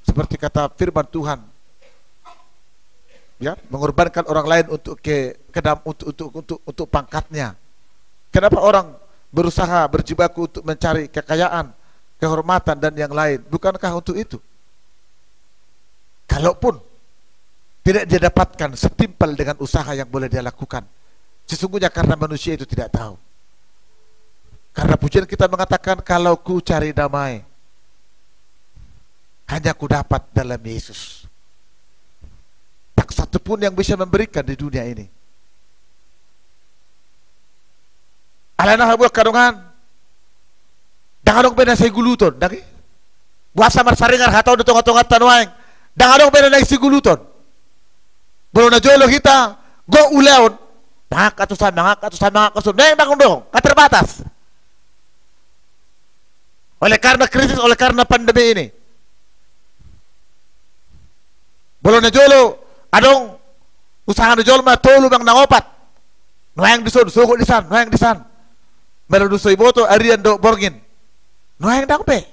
seperti kata firman Tuhan, ya, mengorbankan orang lain untuk untuk pangkatnya. Kenapa orang berusaha berjibaku untuk mencari kekayaan, kehormatan dan yang lain? Bukankah untuk itu? Kalaupun tidak dia dapatkan setimpal dengan usaha yang boleh dia lakukan, sesungguhnya karena manusia itu tidak tahu. Karena pujian kita mengatakan, kalau ku cari damai, hanya ku dapat dalam Yesus. Tak satu pun yang bisa memberikan di dunia ini. Alana habuak kadongan, dangadong bena say guluton, dagi. Buasa marsaringar hataw na tunga-tunga tanuaing, dangadong bena na si guluton. Belum na jolo kita, go uleon, mga katusan, neng dong, katerbatas. Oleh karena krisis, oleh karena pandemi ini, belum na jolo, adong usaha na jolo mah tolu bang nangopat. Noyang dison, suko disan, noyang disan. Meron dusoy boto, arian do borgin. Noyang dangpe.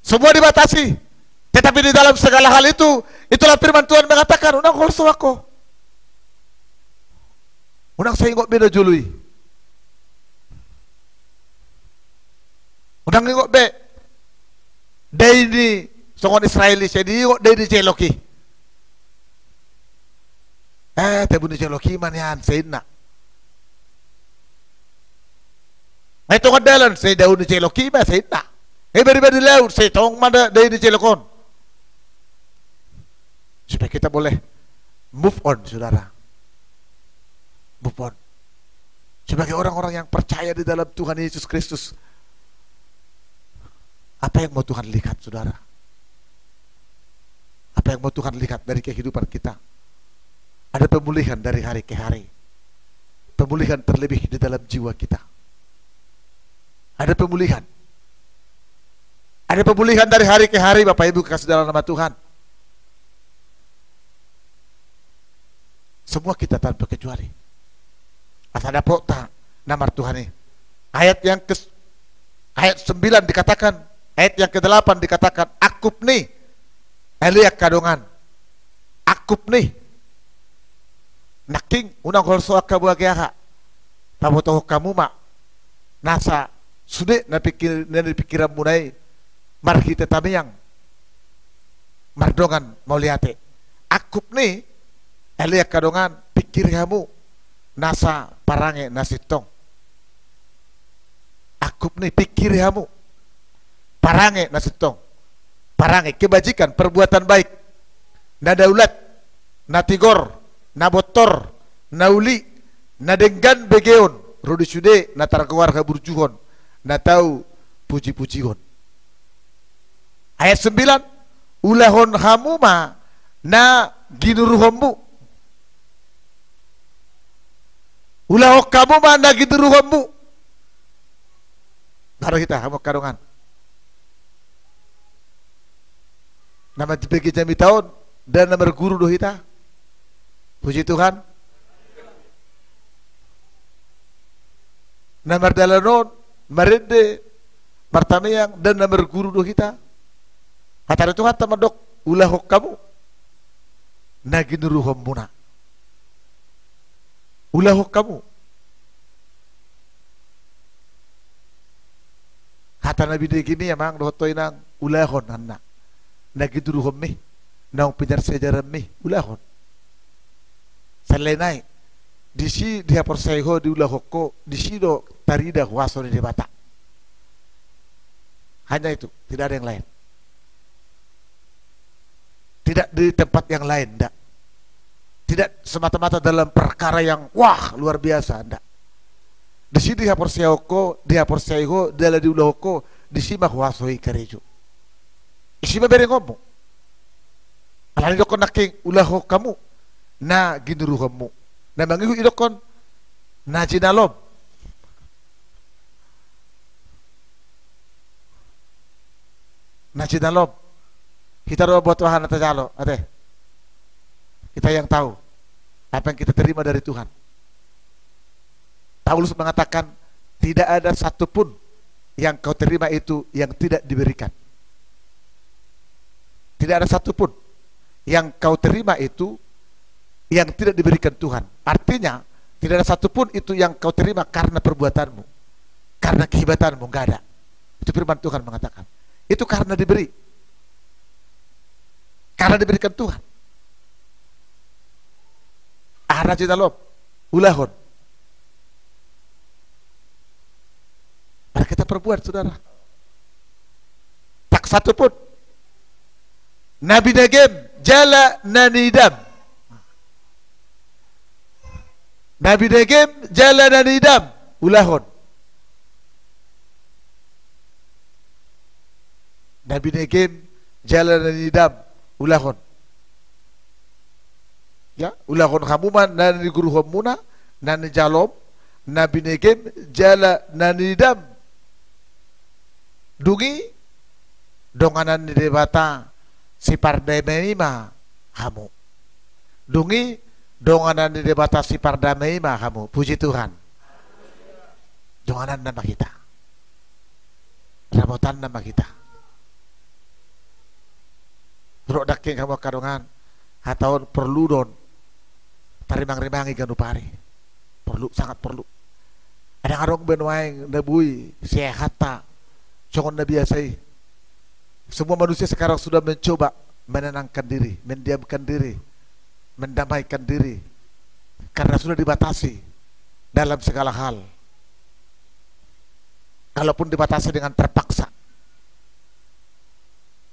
Semua dibatasi. Tetapi di dalam segala hal itu, itulah firman Tuhan mengatakan, unang kolso ako. Unang sa ingok beda jului. Unang ingok be. Daini songon Israeli saya ingok daini celoki. Tebu ni celoki man yan sayna. May tungod dalan say daun ni celoki ba sayna. Beri-beri laut say tong mana daini celokon. Supaya kita boleh move on, saudara. Move on. Sebagai orang-orang yang percaya di dalam Tuhan Yesus Kristus, apa yang mau Tuhan lihat, saudara? Apa yang mau Tuhan lihat dari kehidupan kita? Ada pemulihan dari hari ke hari. Pemulihan terlebih di dalam jiwa kita. Ada pemulihan. Ada pemulihan dari hari ke hari, Bapak Ibu kasih dalam nama Tuhan. Semua kita tanpa kecuali. Asal dapat tak nama Tuhan ini. Ayat 9 dikatakan, ayat yang ke-8 dikatakan, akup nih Elia kadongan, akup nih naking unang holso akabu agyaha pamoto kamu mak nasa sude na pikiran munai marhi tetamiyang mardongan mauliate akup nih elia kadongan pikir kamu nasa parange nasitong akup nih pikir kamu parange nasitong parange kebajikan perbuatan baik na daulat na tigor na botor na uli na denggan begeon rodi sude na tarkawar kaburjuhon na tahu puji-pujion. Ayat 9 ulahon hamuma na ginuruhommu ulahok kamu ma na ginuruhommu baru kita hamuk kadongan nama dibagi jami tahun dan nama guru doh kita. Puji Tuhan. Nama dalanon marede martameyang dan nama guru doh kita. Kata Tuhan tamadok ulahok kamu naginuruhom muna ulahok kamu. Kata Nabi Degimi amang dohotoy nang ulahon anak naginuruhom mi nang pijar sejarah mi ulahon salenai disi dia persaiho di ulahoko disi do tarida waso di bata. Hanya itu, tidak ada yang lain. Tidak di tempat yang lain, enggak. Tidak semata-mata dalam perkara yang wah luar biasa, enggak. Di sini dia persaiho dalam di ulahoko disi mah wasoi karejo. Isi mah bere ngomong. Alani dokon naking ulahok kamu na ginuruhommu na mangihu idokon na jinalom kita doa buat Tuhan atau jalo ate kita yang tahu apa yang kita terima dari Tuhan. Paulus mengatakan tidak ada satupun yang kau terima itu yang tidak diberikan. Tidak ada satupun yang kau terima itu yang tidak diberikan Tuhan. Artinya tidak ada satupun itu yang kau terima karena perbuatanmu, karena kehebatanmu, enggak ada. Itu firman Tuhan mengatakan. Itu karena diberi, karena diberikan Tuhan. Arajidalom ulahon. Mari kita perbuat, saudara. Tak satupun. Nabi Negem jala nanidam. Nabi Negem jala nanidam ulahon. Nabi Negem jala nanidam ulahon. Ya, ulahon hamuman nani guruhom muna nani jalom. Nabi Negem jala nanidam dungi donganan di debata si pardameima hamu dungi donganan di debata si pardameima hamu. Puji Tuhan. Donganan nama kita, rabotan nama kita. Bro daking kamu kadongan hataon perlu don tarimang-rimangi ganupari perlu, sangat perlu. Ada ngarong benwaeng nabui sehata congon na biasai. Semua manusia sekarang sudah mencoba menenangkan diri, mendiamkan diri, mendamaikan diri karena sudah dibatasi dalam segala hal. Kalaupun dibatasi dengan terpaksa.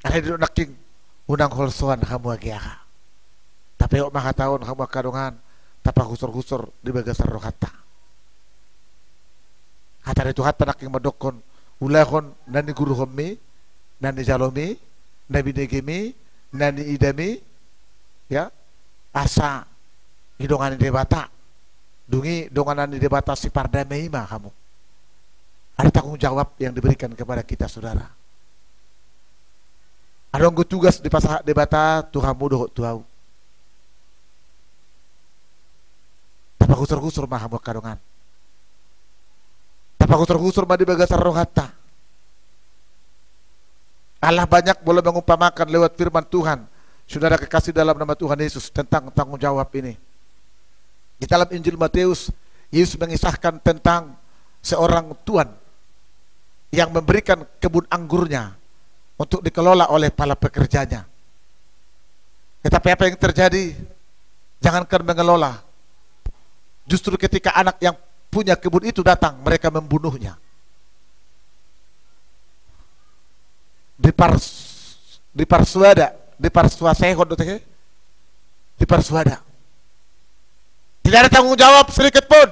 Ada di naking unang holsoan kamu agiaha. Tapi ok makataon kamu kadongan tapa husur-husur di bagasar rohata. Kata itu hat naking madokon ulahon nani guru hommi nani jalomi nabi negemi nani idami ya asa hidongan debata dungi donganan debata si pardameima kamu. Ada tanggung jawab yang diberikan kepada kita, saudara. Ada tugas di pasah debata Tuhan mudoh tuau. Tapa kusur-kusur mah kamu kadongan. Tapa kusur-kusur mah di bagasar rohata. Allah banyak boleh mengumpamakan lewat firman Tuhan. Saudara kekasih dalam nama Tuhan Yesus tentang tanggung jawab ini. Di dalam Injil Matius, Yesus mengisahkan tentang seorang tuan yang memberikan kebun anggurnya untuk dikelola oleh para pekerjanya. Tetapi apa yang terjadi? Jangankan mengelola, justru ketika anak yang punya kebun itu datang, mereka membunuhnya. Dipersuada. Tidak ada tanggung jawab sedikit pun.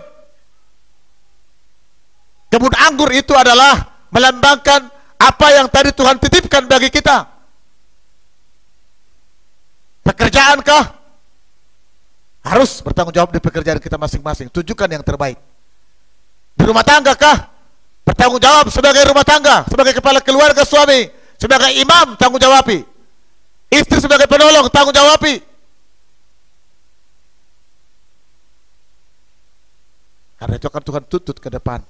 Kebun anggur itu adalah melambangkan apa yang tadi Tuhan titipkan bagi kita. Pekerjaankah? Harus bertanggung jawab di pekerjaan kita masing-masing. Tunjukkan yang terbaik. Di rumah tangga kah? Bertanggung jawab sebagai rumah tangga, sebagai kepala keluarga suami, sebagai imam tanggung jawabi. Istri sebagai penolong tanggung jawabi. Karena itu akan Tuhan tuntut ke depan.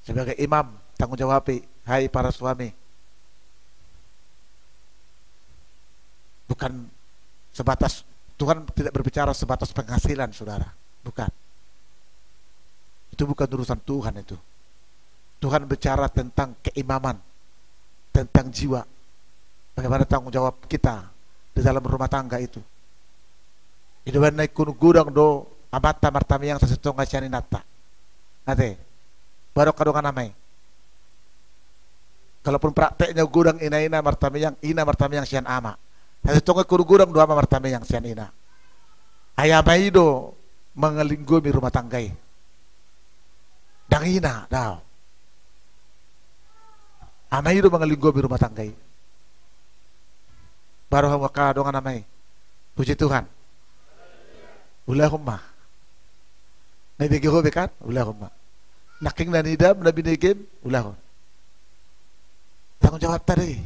Sebagai imam tanggung jawabi, hai para suami. Bukan sebatas, Tuhan tidak berbicara sebatas penghasilan, saudara. Bukan. Itu bukan urusan Tuhan itu. Tuhan bicara tentang keimaman, tentang jiwa. Bagaimana tanggung jawab kita di dalam rumah tangga itu. Idoban naik kuno gudang do amata martami yang sesitong asyani nata. Ate, baru kadungan namai. Kalaupun prakteknya gudang ina martami yang sian ama. Sesitong kuno gudang do ama martami yang sian ina. Ayamai do mengelinggumi rumah tanggai. Dangina daw. Amai do mengelinggumi rumah tanggai. Baru hawaka dongan namai. Puji Tuhan. Ulahumma. Nabi Gehobe kan? Ulahumma. Naking nanidam nabi negim ulahum. Tanggung jawab tadi.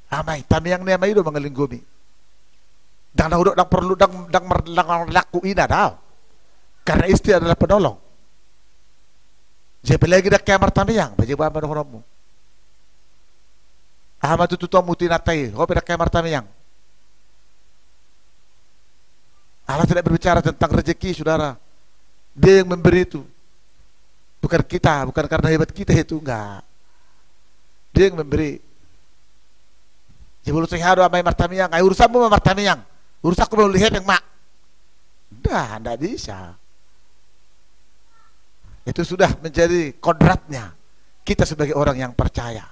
Amai tamiyang ni amai do mengelinggumi. Dang udok dang perlu dang laku ina daw. Karena istri adalah penolong. Jadi lagi dak kamar tamiyang baju ba manohromu. Ahmad tu tuto muti natai, ho dak kamar tamiyang. Allah tidak berbicara tentang rezeki, saudara. Dia yang memberi itu. Bukan kita, bukan karena hebat kita itu, enggak. Dia yang memberi. Jebulu sehado amai martamiyang, ay urusanmu sama martamiyang. Urusanku mau lihat yang mak. Enggak bisa. Itu sudah menjadi kodratnya kita sebagai orang yang percaya.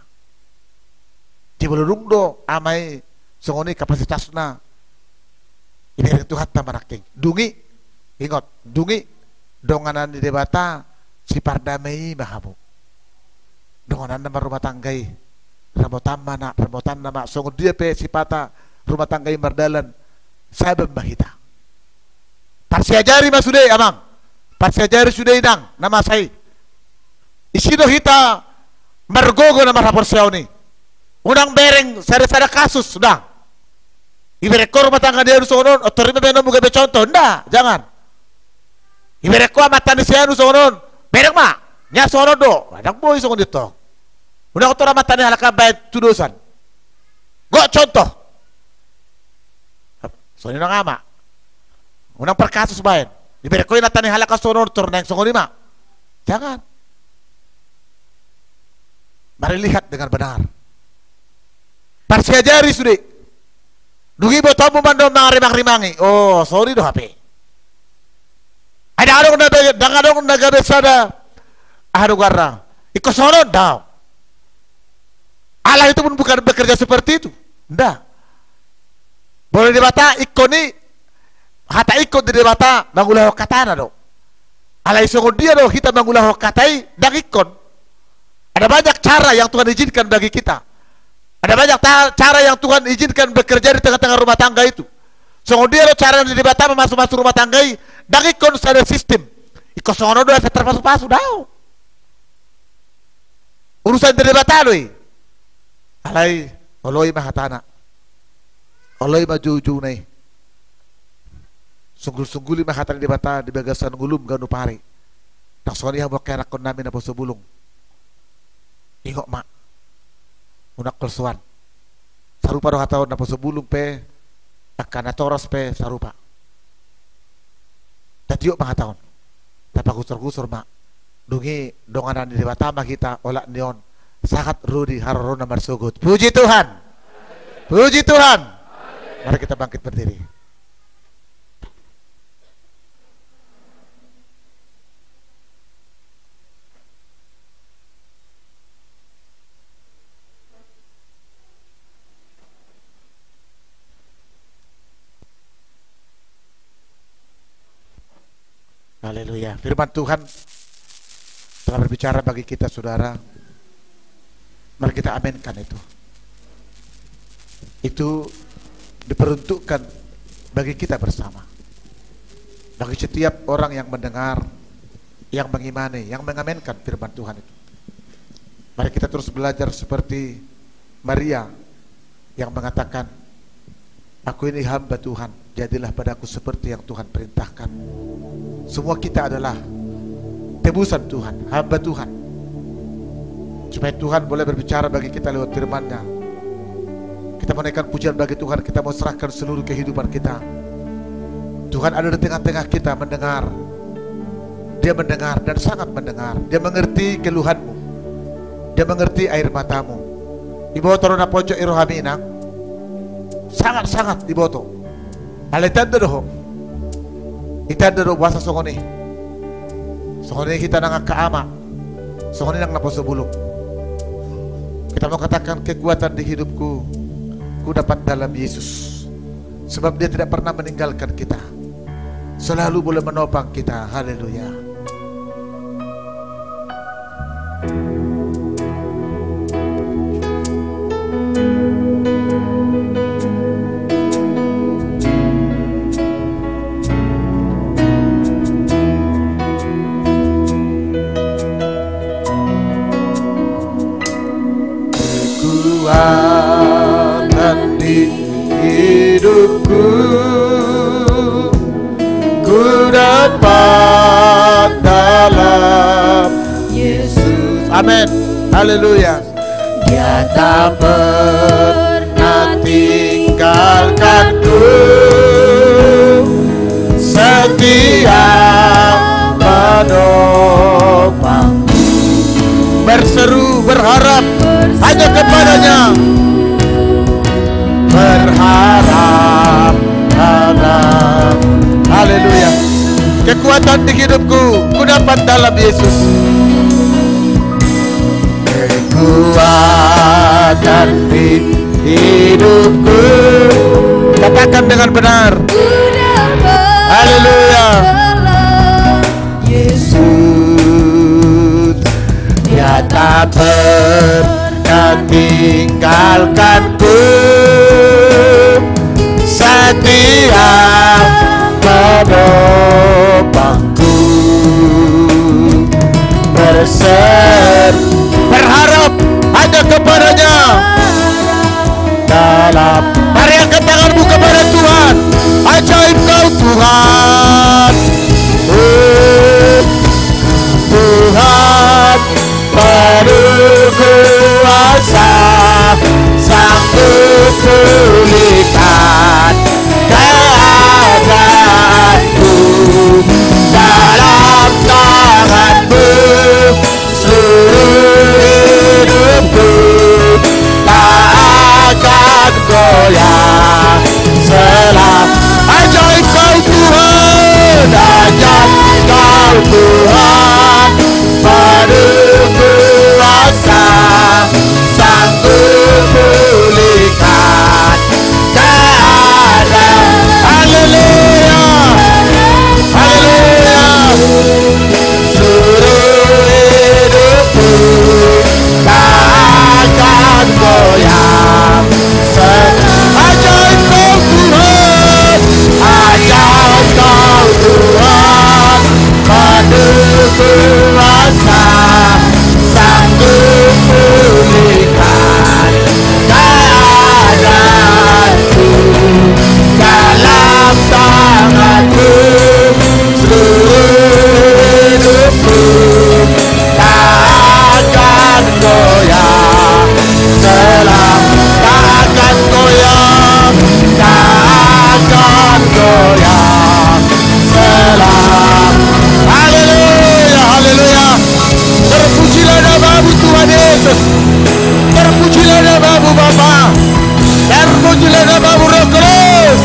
Jebulu rungdo amai songoni kapasitasna. Ini Tuhan tamaraking. Dungi, ingat, dungi donganan di debata si pardamai mahamu. Donganan nama rumah tanggai, ramotan nama song dia pe si pata rumah tanggai mardalan. Saya membahita. Parsiajari masudai amang, parsiajari sudah idang nama saya. Isido hita margogo nama rapor siauni. Unang bereng sada kasus sudah. Ibereko rumah tangga dia nusonon, otorima beno muga be contoh, ndak, jangan. Ibereko amatan siya nusonon, bereng ma, nya sono do, adak boy songon dito. Udah otor amatan halaka bayat tudusan. Go contoh. Sono nang ama. Unang perkasus bayat. Ibereko inatan halaka sonon otor nang songon lima. Jangan. Mari lihat dengan benar. Parsiajari sudah. Dugi botomu mando rimang-rimangi. Oh, sorry do HP. Ada adong naga besada. Aduh garang. Iko sono daw. Allah itu pun bukan bekerja seperti itu. Ndak. Boleh dibata ikoni hata ikut di debata mangulah katana do. Allah iso dia do kita mangulah katai dan ikon. Ada banyak cara yang Tuhan izinkan bagi kita. Ada banyak cara yang Tuhan izinkan bekerja di tengah-tengah rumah tangga itu. Dia lo cara di debata masuk rumah tangga dan ikon ada sistem. Iko sono do terpasu-pasu daw. Urusan di debata lo. Alai oloi mahatana. Oloi maju nai. Sunggul-sungguli mahatana di debata di bagasan gulum ganu pare. Tak soni habo kaya rakon namin na poso bulong. Ingok mak. Unak kelsuan sarupa do hataon na poso bulung pe akan atoras pe sarupa. Tatiuk mga taon. Tapa kusur-kusur mak. Dungi donganan di batama kita olak neon. Sakat Rudi Harorona Marsugut. Puji Tuhan. Puji Tuhan. Mari kita bangkit berdiri. Haleluya. Firman Tuhan telah berbicara bagi kita, saudara. Mari kita aminkan itu. Itu diperuntukkan bagi kita bersama. Bagi setiap orang yang mendengar, yang mengimani, yang mengaminkan firman Tuhan itu. Mari kita terus belajar seperti Maria yang mengatakan, aku ini hamba Tuhan, jadilah padaku seperti yang Tuhan perintahkan. Semua kita adalah tebusan Tuhan, hamba Tuhan. Supaya Tuhan boleh berbicara bagi kita lewat firman-Nya. Kita menaikkan pujian bagi Tuhan, kita mau serahkan seluruh kehidupan kita. Tuhan ada di tengah-tengah kita mendengar. Dia mendengar dan sangat mendengar. Dia mengerti keluhanmu. Dia mengerti air matamu. Ibu torona pojok irohamina. Sangat-sangat diboto. Aletan doh. Kita doh bahasa songoni. Songoni kita nang kaama. Songoni nang naposo buluk. Kita mau katakan kekuatan di hidupku ku dapat dalam Yesus. Sebab dia tidak pernah meninggalkan kita. Selalu boleh menopang kita. Haleluya. Kekuatan di hidupku ku dapat dalam Yesus. Amin. Haleluya. Dia tak pernah tinggalkanku, setia menopangku. Berseru, berharap hanya kepadanya. Berharap, harap. Haleluya. Kekuatan di hidupku ku dapat dalam Yesus. Kekuatan di hidupku, katakan dengan benar. Haleluya. Yesus, dia tak pernah tinggalkanku, setia menopangku. Berharap hanya kepadanya. Dalam, mari angkat tanganmu kepada Tuhan. Ajaib kau Tuhan. Tuhan penuh kuasa, sang Terpujilah nama-Mu Roh Kudus.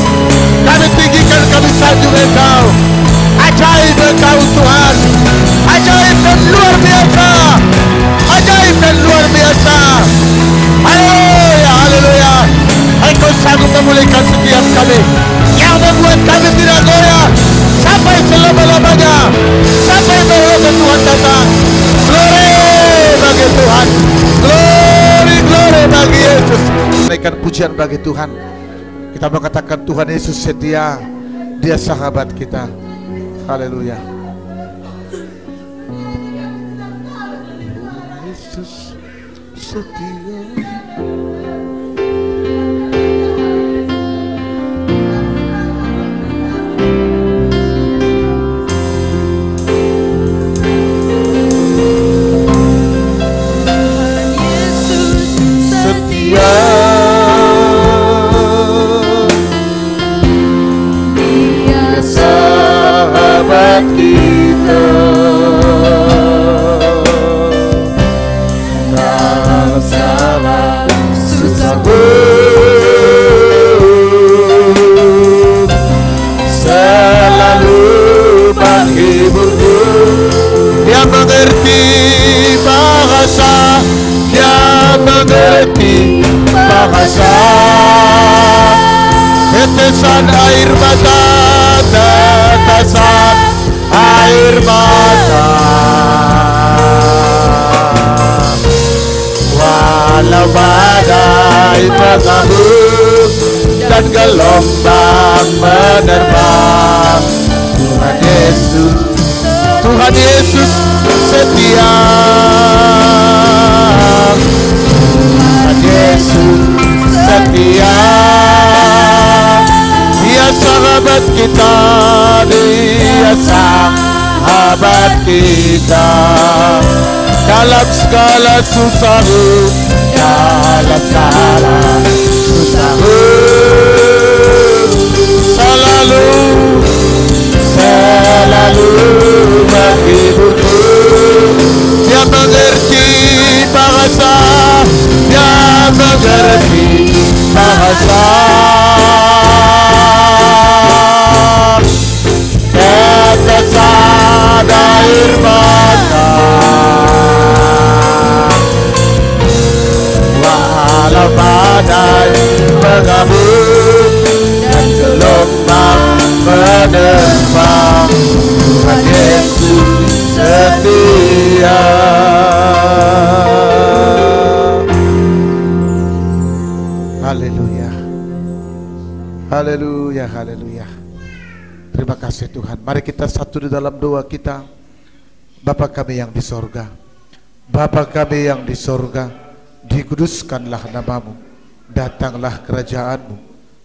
Kami tinggikan, kami sanjung Engkau. Ajaib Engkau Tuhan. Ajaib dan luar biasa. Ajaib dan luar biasa. Haleluya, haleluya. Engkau sanggup memulihkan setiap kami, yang membuat kami tidak goyah sampai selama-lamanya, sampai bahwa Tuhan datang. Glory bagi Tuhan. Glory, glory bagi Yesus. Naikkan pujian bagi Tuhan. Kita mengatakan Tuhan Yesus setia. Dia sahabat kita. Haleluya. Yesus setia. Dia sahabat kita, masalah susah selalu menghiburku. Dia mengerti bahasa, dia mengerti bahasa. Tetesan air mata, tetesan air mata. Walau badai mengamuk dan gelombang menerpa, Tuhan Yesus, Tuhan Yesus setia. Tuhan Yesus setia. Dia sahabat kita, dia sahabat kita. Dalam segala susah, dalam segala susah, selalu, selalu menghiburku. Dia mengerti bahasa, dia mengerti bahasa. Tetesan air mata, walau badai mengamuk dan gelombang menerpa, Tuhan Yesus setia. Haleluya, haleluya, haleluya. Terima kasih Tuhan. Mari kita satu di dalam doa kita. Bapa kami yang di sorga, Bapa kami yang di sorga, dikuduskanlah namamu, datanglah kerajaanmu,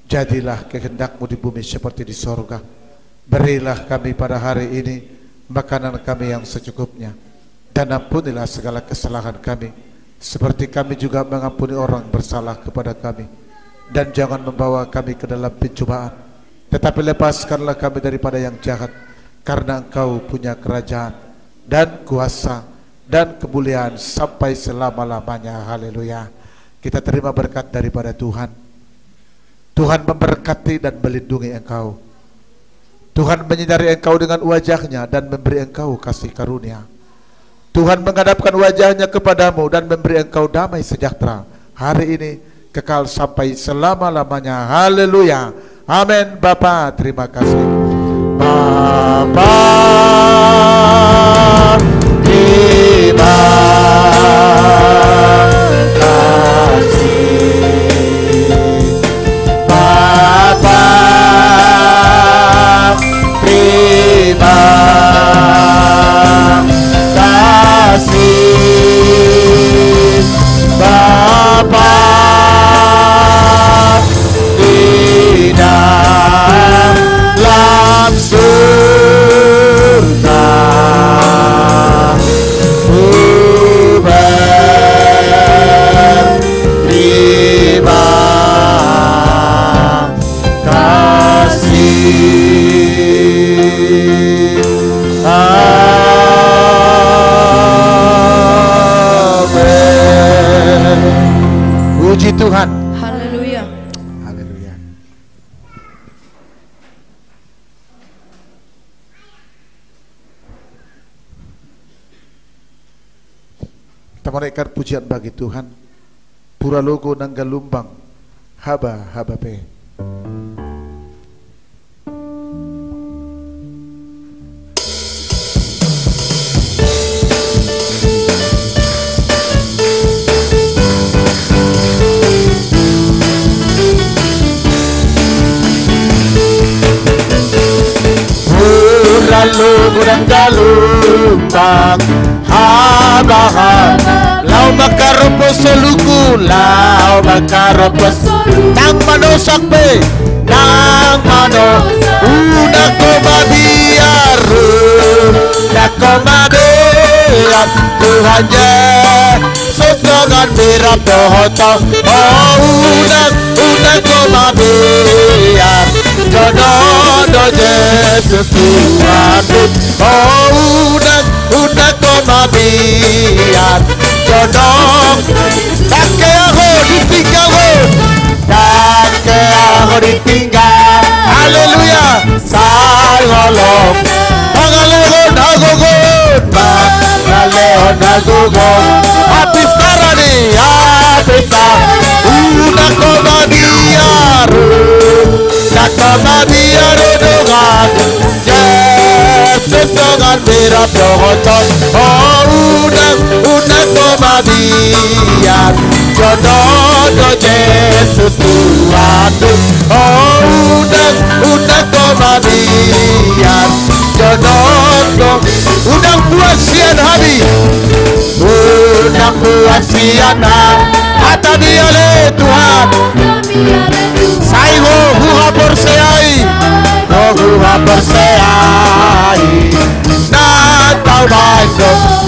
jadilah kehendak-Mu di bumi seperti di sorga. Berilah kami pada hari ini makanan kami yang secukupnya, dan ampunilah segala kesalahan kami, seperti kami juga mengampuni orang bersalah kepada kami. Dan jangan membawa kami ke dalam pencobaan, tetapi lepaskanlah kami daripada yang jahat, karena Engkau punya kerajaan dan kuasa dan kemuliaan sampai selama-lamanya. Haleluya. Kita terima berkat daripada Tuhan. Tuhan memberkati dan melindungi engkau. Tuhan menyinari engkau dengan wajahnya dan memberi engkau kasih karunia. Tuhan menghadapkan wajahnya kepadamu dan memberi engkau damai sejahtera hari ini kekal sampai selama-lamanya. Haleluya. Amin. Bapa, terima kasih. Bapa, terima kasih. Bapa, terima kasih. Bapa di dalam surga. Kita menaikkan pujian bagi Tuhan. Pura logo nanggal lumbang haba haba pe. Lalu galumbang haba-haba lau makaropo soluku lau makaropo nang manosak pe nang mano udah koma biar Tuhan Yesus dengan mirap dohoto oh udah koma biar jodoh Yesus Tuhan oh udah koma biar jodoh tak ke aku ditinggal haleluya salolong pangaleon agogon habis sekarang nih habis udah koma biar dengan Yesus dengan mirap dohoton oh udah koma biar jodoh Yesus Tuhan oh udah koma biar jodoh udah puasian hari udah puasian kata dia le Tuhan Saiho huha perseai Natal baik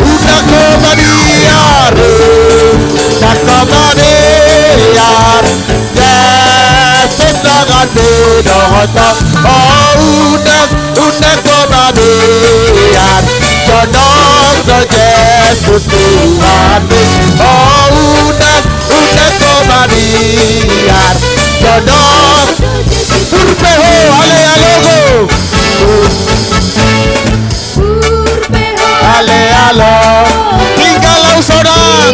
udah koma biar Yesus dengan dohoto oh udah koma biar jodoh Yesus Tuhan oh udah koma biar jodoh Purpeho ale alogo ale alo tinggal saudang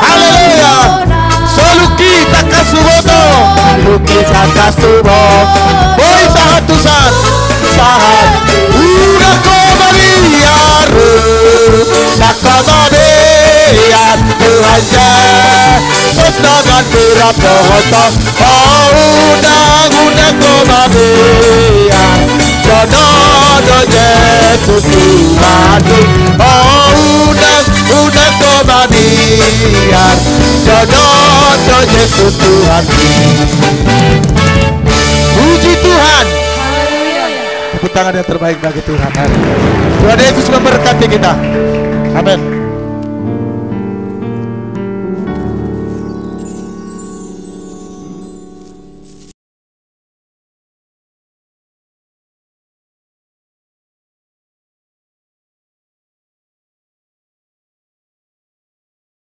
haleluya soluki takasuboto luki takasubo boy sahatusan sahat udah koma biar Tuhan Yesus dengan mirap dohoto oh udah koma biar jodoh Yesus Tuhan oh udah koma biar jodoh Yesus Tuhan puji Tuhan tepuk tangan yang terbaik bagi Tuhan Tuhan Yesus memberkati kita amin.